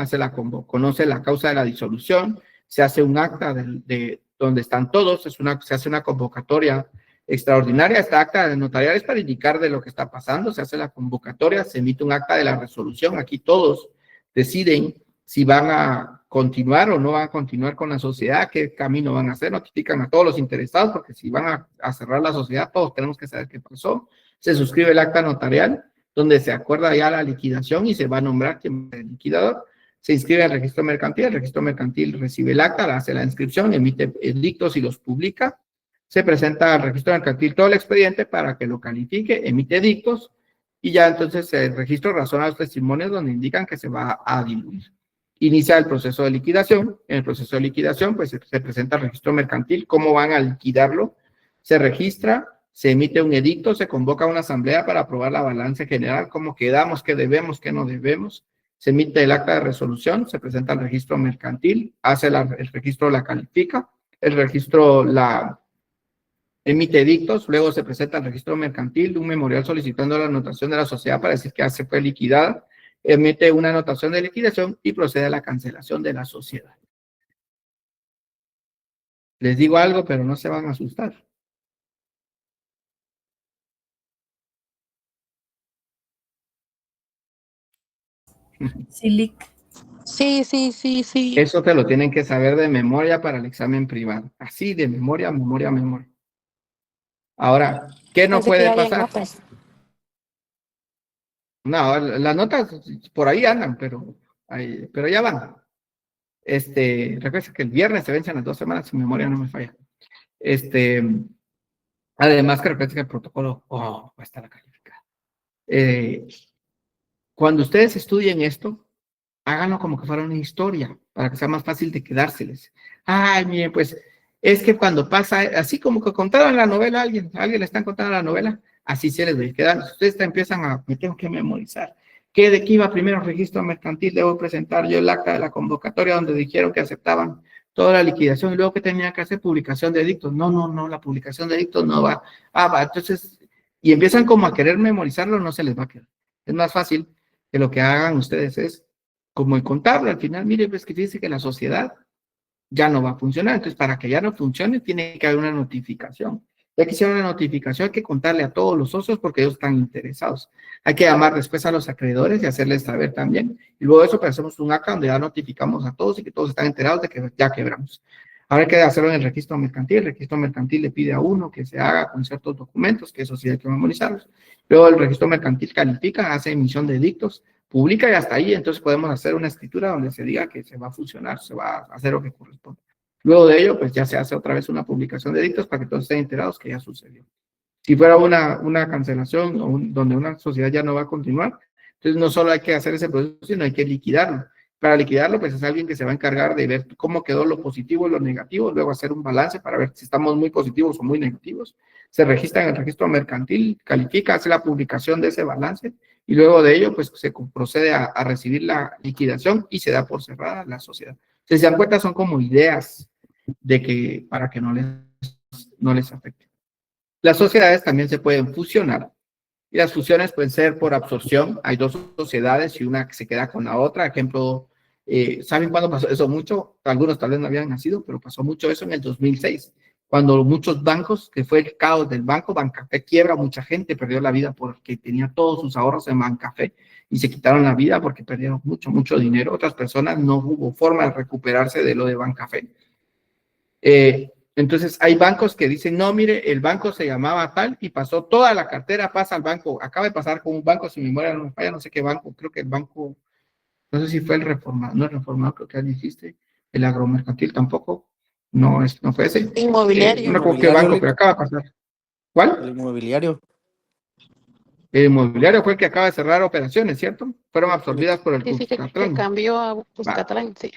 conoce la causa de la disolución, se hace un acta de donde están todos, se hace una convocatoria extraordinaria. Esta acta de notarial es para indicar de lo que está pasando, se hace la convocatoria, se emite un acta de la resolución. Aquí todos deciden si van a continuar o no van a continuar con la sociedad, qué camino van a hacer, notifican a todos los interesados, porque si van a cerrar la sociedad, todos tenemos que saber qué pasó. Se suscribe el acta notarial, donde se acuerda ya la liquidación y se va a nombrar quién es el liquidador. Se inscribe al registro mercantil, el registro mercantil recibe el acta, hace la inscripción, emite edictos y los publica. Se presenta al registro mercantil todo el expediente para que lo califique, emite edictos y ya entonces el registro razona los testimonios donde indican que se va a diluir. Inicia el proceso de liquidación. En el proceso de liquidación pues se presenta al registro mercantil cómo van a liquidarlo, se registra, se emite un edicto, se convoca una asamblea para aprobar la balanza general, cómo quedamos, qué debemos, qué no debemos. Se emite el acta de resolución, se presenta al registro mercantil, el registro la califica, el registro la emite edictos, luego se presenta al registro mercantil un memorial solicitando la anotación de la sociedad para decir que ya se fue liquidada, emite una anotación de liquidación y procede a la cancelación de la sociedad. Les digo algo, pero no se van a asustar. Sí, sí. Eso te lo tienen que saber de memoria para el examen privado. Así, de memoria. Ahora, ¿qué no puede pasar? No, las notas por ahí andan, pero ya van. Recuerda que el viernes se vencen las 2 semanas, si mi memoria no me falla. Además, que recuerda que el protocolo va a estar calificado. Cuando ustedes estudien esto, háganlo como que fuera una historia, para que sea más fácil de quedárseles. Ay, miren, pues, es que cuando pasa, así como que contaron la novela a alguien le están contando la novela, así se les debe quedar. Ustedes empiezan me tengo que memorizar. ¿Qué de qué iba primero? Registro mercantil, debo presentar yo el acta de la convocatoria donde dijeron que aceptaban toda la liquidación y luego que tenía que hacer publicación de edictos. No, la publicación de edictos no va. Va, entonces, y empiezan como a querer memorizarlo, no se les va a quedar. Es más fácil que lo que hagan ustedes es como el contable, al final, mire, pues que dice que la sociedad ya no va a funcionar. Entonces, para que ya no funcione, tiene que haber una notificación. Ya que hicieron una notificación, hay que contarle a todos los socios porque ellos están interesados. Hay que llamar después a los acreedores y hacerles saber también. Y luego de eso, pues, hacemos un acta donde ya notificamos a todos y que todos están enterados de que ya quebramos. Ahora hay que hacerlo en el registro mercantil. El registro mercantil le pide a uno que se haga con ciertos documentos, que eso sí hay que memorizarlos. Luego el registro mercantil califica, hace emisión de edictos, publica y hasta ahí, entonces podemos hacer una escritura donde se diga que se va a funcionar, se va a hacer lo que corresponde. Luego de ello, pues ya se hace otra vez una publicación de edictos para que todos estén enterados que ya sucedió. Si fuera una cancelación donde una sociedad ya no va a continuar, entonces no solo hay que hacer ese proceso, sino hay que liquidarlo. Para liquidarlo, pues es alguien que se va a encargar de ver cómo quedó lo positivo y lo negativo, luego hacer un balance para ver si estamos muy positivos o muy negativos. Se registra en el registro mercantil, califica, hace la publicación de ese balance y luego de ello, pues se procede a recibir la liquidación y se da por cerrada la sociedad. Si se dan cuenta, son como ideas para que no les afecte. Las sociedades también se pueden fusionar. Y las fusiones pueden ser por absorción. Hay 2 sociedades y una que se queda con la otra. Ejemplo, ¿saben cuándo pasó eso mucho? Algunos tal vez no habían nacido, pero pasó mucho eso en el 2006, cuando muchos bancos, que fue el caos del banco, Bancafé quiebra, mucha gente perdió la vida porque tenía todos sus ahorros en Bancafé y se quitaron la vida porque perdieron mucho dinero. Otras personas no hubo forma de recuperarse de lo de Bancafé. Entonces, hay bancos que dicen, no, mire, el banco se llamaba tal y pasó toda la cartera, pasa al banco. Acaba de pasar con un banco, si mi memoria no me falla, no sé qué banco, creo que el banco, no sé si fue el Reformado, no el Reformado, creo que ya dijiste, el Agromercantil tampoco, no, no fue ese. Inmobiliario. No recuerdo qué banco, pero acaba de pasar. ¿Cuál? El inmobiliario. El inmobiliario fue el que acaba de cerrar operaciones, ¿cierto? Fueron absorbidas por el Sí, sí, que Cuscatlán. cambió a Va. Cuscatlán, sí.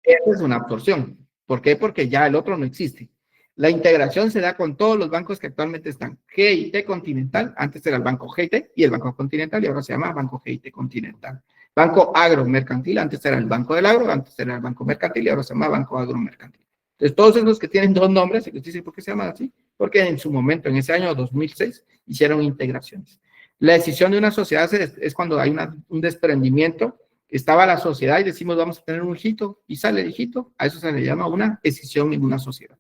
Esa es una absorción. ¿Por qué? Porque ya el otro no existe. La integración se da con todos los bancos que actualmente están. G&T Continental, antes era el Banco G&T y el Banco Continental, y ahora se llama Banco G&T Continental. Banco Agromercantil, antes era el Banco del Agro, antes era el Banco Mercantil y ahora se llama Banco Agromercantil. Entonces, todos esos que tienen dos nombres, y que dicen por qué se llaman así, porque en su momento, en ese año 2006, hicieron integraciones. La decisión de una sociedad es cuando hay un desprendimiento. Estaba la sociedad y decimos vamos a tener un hijito y sale el hijito, a eso se le llama una decisión en una sociedad.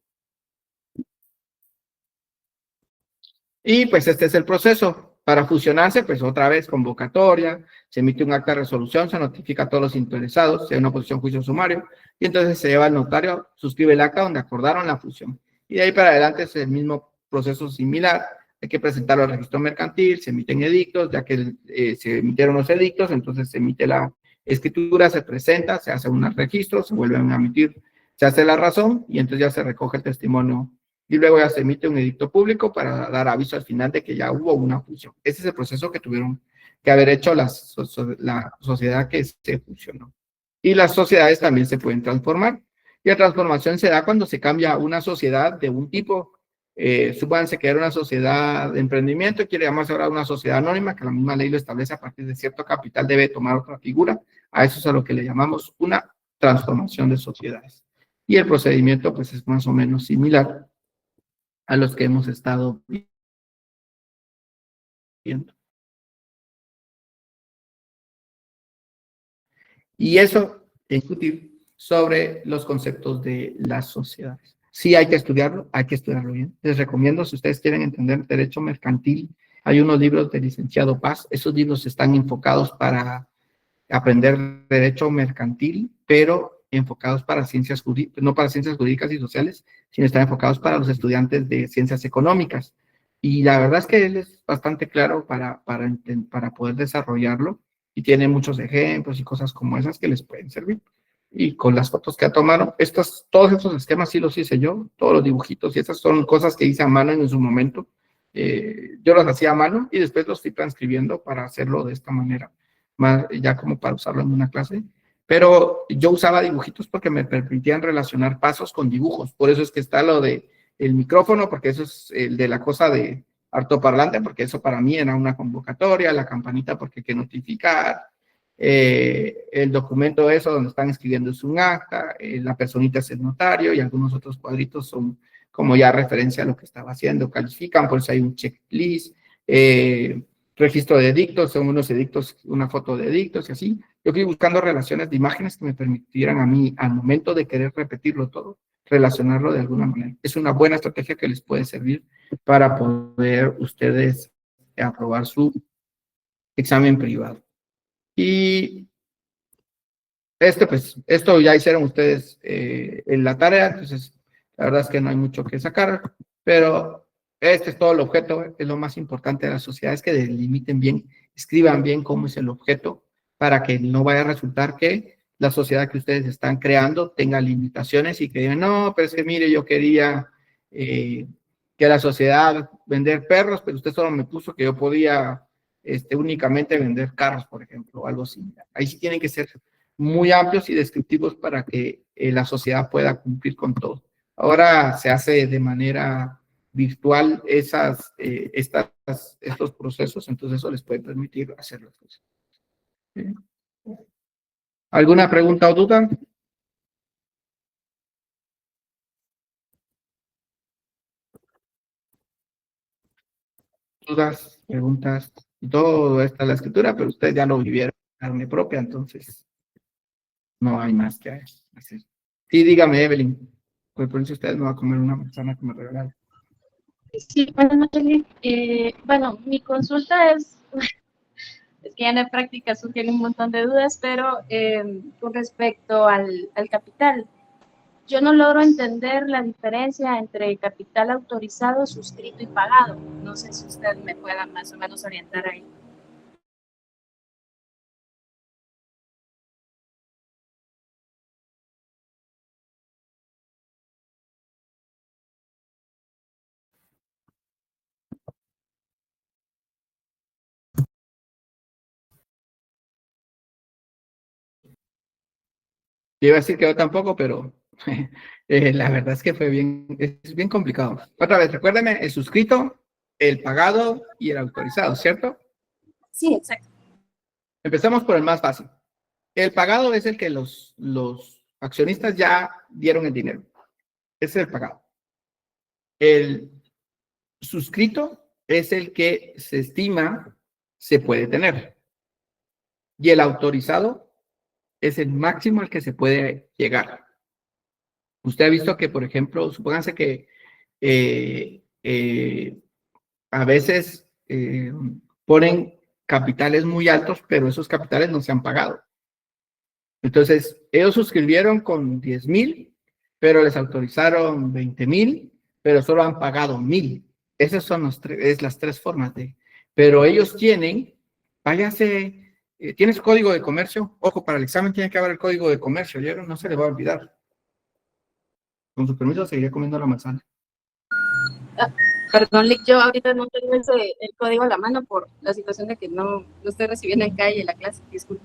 Y pues este es el proceso. Para fusionarse, pues otra vez convocatoria, se emite un acta de resolución, se notifica a todos los interesados, se da una posición juicio sumario, y entonces se lleva al notario, suscribe el acta donde acordaron la fusión. Y de ahí para adelante es el mismo proceso similar, hay que presentarlo al registro mercantil, se emiten edictos, ya que se emitieron los edictos, entonces se emite la escritura, se presenta, se hace un registro, se vuelven a emitir, se hace la razón, y entonces ya se recoge el testimonio y luego ya se emite un edicto público para dar aviso al final de que ya hubo una fusión. Ese es el proceso que tuvieron que haber hecho la sociedad que se fusionó. Y las sociedades también se pueden transformar. Y la transformación se da cuando se cambia una sociedad de un tipo. Supónganse que era una sociedad de emprendimiento y quiere llamarse ahora una sociedad anónima, que la misma ley lo establece, a partir de cierto capital debe tomar otra figura. A eso es a lo que le llamamos una transformación de sociedades. Y el procedimiento pues es más o menos similar a los que hemos estado viendo. Y eso es discutir sobre los conceptos de las sociedades. Sí hay que estudiarlo bien. Les recomiendo, si ustedes quieren entender derecho mercantil, hay unos libros del licenciado Paz. Esos libros están enfocados para aprender derecho mercantil, pero enfocados para ciencias jurídicas, no para ciencias jurídicas y sociales, sino están enfocados para los estudiantes de ciencias económicas. Y la verdad es que él es bastante claro para poder desarrollarlo y tiene muchos ejemplos y cosas como esas que les pueden servir. Y con las fotos que ha tomado, todos estos esquemas sí los hice yo, todos los dibujitos, y esas son cosas que hice a mano en su momento. Yo los hacía a mano y después los fui transcribiendo para hacerlo de esta manera, más ya como para usarlo en una clase. Pero yo usaba dibujitos porque me permitían relacionar pasos con dibujos. Por eso es que está lo de el micrófono, porque eso es el de la cosa de altoparlante, porque eso para mí era una convocatoria, la campanita porque hay que notificar, el documento eso donde están escribiendo es un acta, la personita es el notario y algunos otros cuadritos son como ya referencia a lo que estaba haciendo, califican, por eso hay un checklist, registro de edictos, son unos edictos, una foto de edictos y así. Yo fui buscando relaciones de imágenes que me permitieran a mí, al momento de querer repetirlo todo, relacionarlo de alguna manera. Es una buena estrategia que les puede servir para poder ustedes aprobar su examen privado. Y pues, esto ya hicieron ustedes en la tarea, entonces la verdad es que no hay mucho que sacar, pero este es todo el objeto, es lo más importante de las sociedades, que delimiten bien, escriban bien cómo es el objeto, para que no vaya a resultar que la sociedad que ustedes están creando tenga limitaciones y que digan, no, pero es que mire, yo quería que la sociedad vender perros, pero usted solo me puso que yo podía únicamente vender carros, por ejemplo, o algo similar. Ahí sí tienen que ser muy amplios y descriptivos para que la sociedad pueda cumplir con todo. Ahora se hace de manera virtual estos procesos, entonces eso les puede permitir hacer las cosas. ¿Alguna pregunta o duda? Dudas, preguntas, todo está en la escritura, pero ustedes ya lo vivieron en carne propia, entonces no hay más que hacer. Sí, dígame, Evelyn. Pues por eso ustedes no van a comer una manzana que me regalaron. Sí, buenas noches, Liz. Bueno, mi consulta es que ya en la práctica surgen un montón de dudas, pero con respecto al capital. yo no logro entender la diferencia entre capital autorizado, suscrito y pagado. No sé si usted me pueda más o menos orientar ahí. Yo iba a decir que yo tampoco, pero la verdad es que es bien complicado. Otra vez, recuérdame, el suscrito, el pagado y el autorizado, ¿cierto? Sí, exacto. Empezamos por el más fácil. El pagado es el que los accionistas ya dieron el dinero. Ese es el pagado. El suscrito es el que se estima se puede tener. Y el autorizado es el máximo al que se puede llegar. Usted ha visto que, por ejemplo, supónganse que a veces ponen capitales muy altos, pero esos capitales no se han pagado. Entonces, ellos suscribieron con 10,000, pero les autorizaron 20,000, pero solo han pagado 1,000. Esas son las tres formas de. Pero ellos tienen, váyase, ¿tienes código de comercio? Ojo, para el examen tiene que haber el código de comercio, ya no se le va a olvidar. Con su permiso, seguiré comiendo la manzana. Perdón, Lick, yo ahorita no tengo el código a la mano por la situación de que no estoy recibiendo en calle la clase. Disculpe.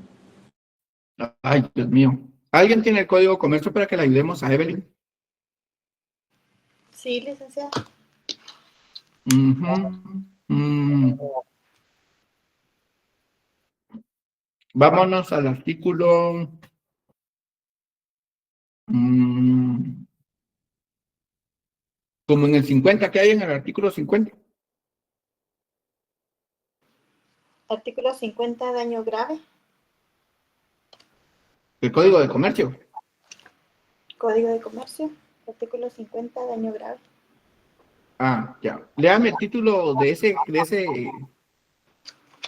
Ay, Dios mío. ¿Alguien tiene el código de comercio para que le ayudemos a Evelyn? Sí, licenciado. Vámonos al artículo. Como en el 50, ¿qué hay en el artículo 50? Artículo 50, daño grave. El código de comercio. Código de comercio. Artículo 50, daño grave. Ah, ya. Léame el título de ese.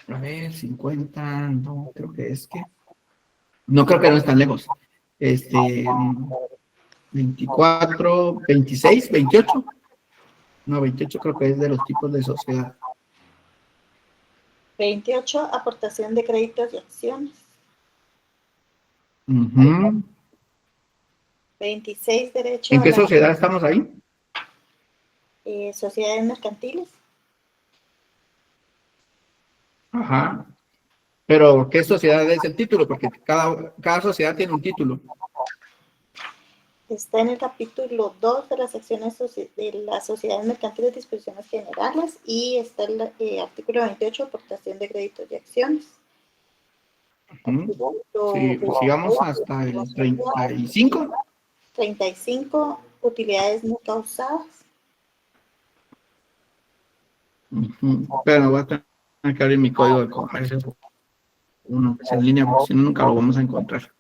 A ver, 50, no, creo que es que. No creo que no es tan lejos. 24, 26, 28. No, 28 creo que es de los tipos de sociedad. 28, aportación de créditos y acciones. 26, derecho ¿En a qué la sociedad estamos ahí? sociedades mercantiles. Ajá. Pero, ¿qué sociedad es el título? Porque cada sociedad tiene un título. Está en el capítulo 2 de las secciones de las sociedades mercantiles, disposiciones generales, y está el artículo 28, aportación de créditos y acciones. Sí, pues sigamos hasta el 35. 35, utilidades no causadas. Pero voy a tener que abrir mi código de comercio. Uno que es en línea, porque si no, nunca lo vamos a encontrar.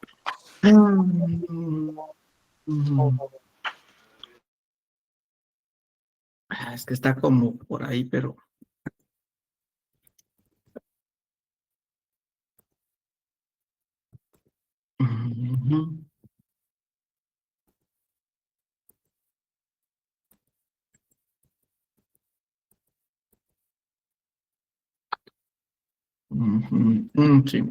Es que está como por ahí, pero. Sí.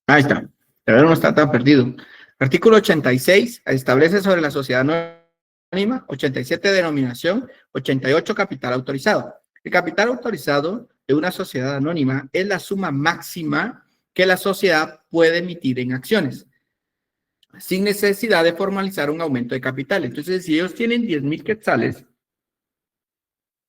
Ahí está. Pero no está tan perdido. Artículo 86 establece sobre la sociedad anónima. 87, denominación. 88, capital autorizado. El capital autorizado de una sociedad anónima es la suma máxima que la sociedad puede emitir en acciones, sin necesidad de formalizar un aumento de capital. Entonces, si ellos tienen 10,000 quetzales,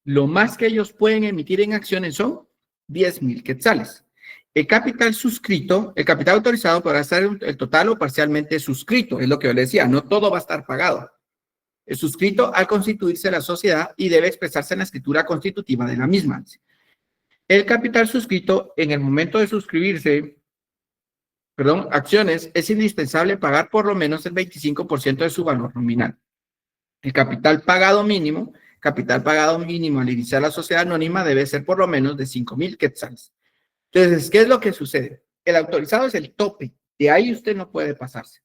lo más que ellos pueden emitir en acciones son 10,000 quetzales. El capital suscrito, el capital autorizado podrá ser el total o parcialmente suscrito, es lo que yo le decía, no todo va a estar pagado. Es suscrito al constituirse la sociedad y debe expresarse en la escritura constitutiva de la misma. El capital suscrito en el momento de suscribirse, acciones, es indispensable pagar por lo menos el 25% de su valor nominal. El capital pagado mínimo al iniciar la sociedad anónima debe ser por lo menos de 5,000 quetzales. Entonces, ¿qué es lo que sucede? El autorizado es el tope, de ahí usted no puede pasarse.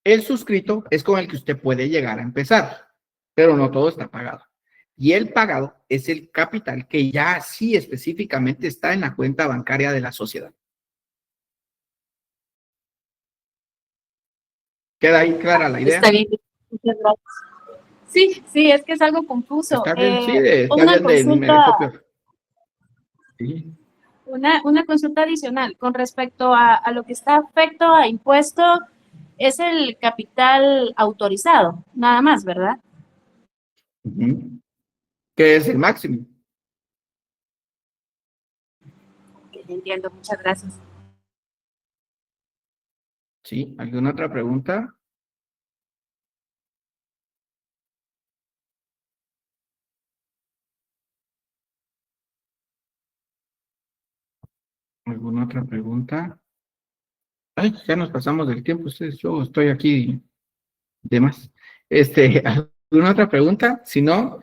El suscrito es con el que usted puede llegar a empezar, pero no todo está pagado. Y el pagado es el capital que ya sí específicamente está en la cuenta bancaria de la sociedad. ¿Queda ahí clara la idea? Está bien, muchas gracias. Sí, es que es algo confuso. Está bien, sí, Una consulta, sí. una consulta adicional con respecto a lo que está afecto a impuesto, es el capital autorizado, nada más, ¿verdad? ¿Qué es el máximo? Ok, entiendo, muchas gracias. Sí, ¿alguna otra pregunta? ¿Alguna otra pregunta? Ay, ya nos pasamos del tiempo, ustedes, yo estoy aquí de más. ¿Alguna otra pregunta? Si no,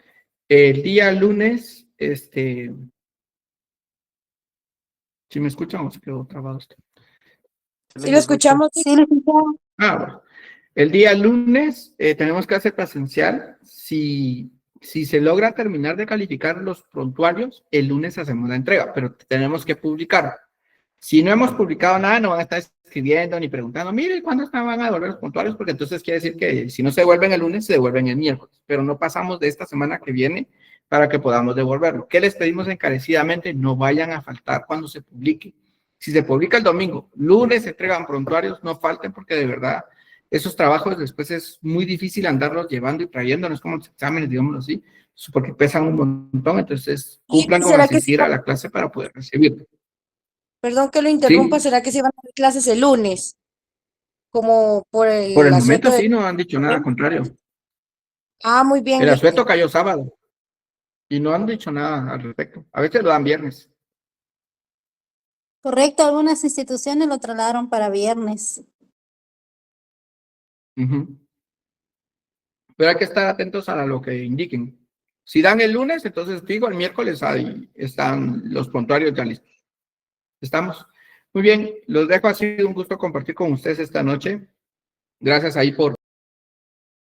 el día lunes, ¿sí me escuchan o se quedó trabado esto? Sí, lo escuchamos. Sí, lo escuchamos. Bueno. El día lunes tenemos que hacer presencial. Si se logra terminar de calificar los prontuarios, el lunes hacemos la entrega, pero tenemos que publicar. Si no hemos publicado nada, no van a estar escribiendo ni preguntando, mire, ¿cuándo van a devolver los prontuarios? Porque entonces quiere decir que si no se devuelven el lunes, se devuelven el miércoles, pero no pasamos de esta semana que viene para que podamos devolverlo. ¿Qué les pedimos encarecidamente? No vayan a faltar cuando se publique. Si se publica el domingo, lunes se entregan prontuarios, no falten porque de verdad esos trabajos después es muy difícil andarlos llevando y trayendo, no es como los exámenes, digámoslo así, porque pesan un montón, entonces cumplan con asistir a la clase para poder recibirlo. Perdón que lo interrumpa, Sí. ¿será que se van a dar clases el lunes? Como por el Por el asueto momento sí, no han dicho nada contrario. Ah, muy bien. El asueto cayó sábado y no han dicho nada al respecto. A veces lo dan viernes. Correcto, algunas instituciones lo trasladaron para viernes. Pero hay que estar atentos a lo que indiquen. Si dan el lunes, entonces digo, el miércoles ahí están los prontuarios ya listos. ¿Estamos? Muy bien, los dejo, ha sido un gusto compartir con ustedes esta noche. Gracias ahí por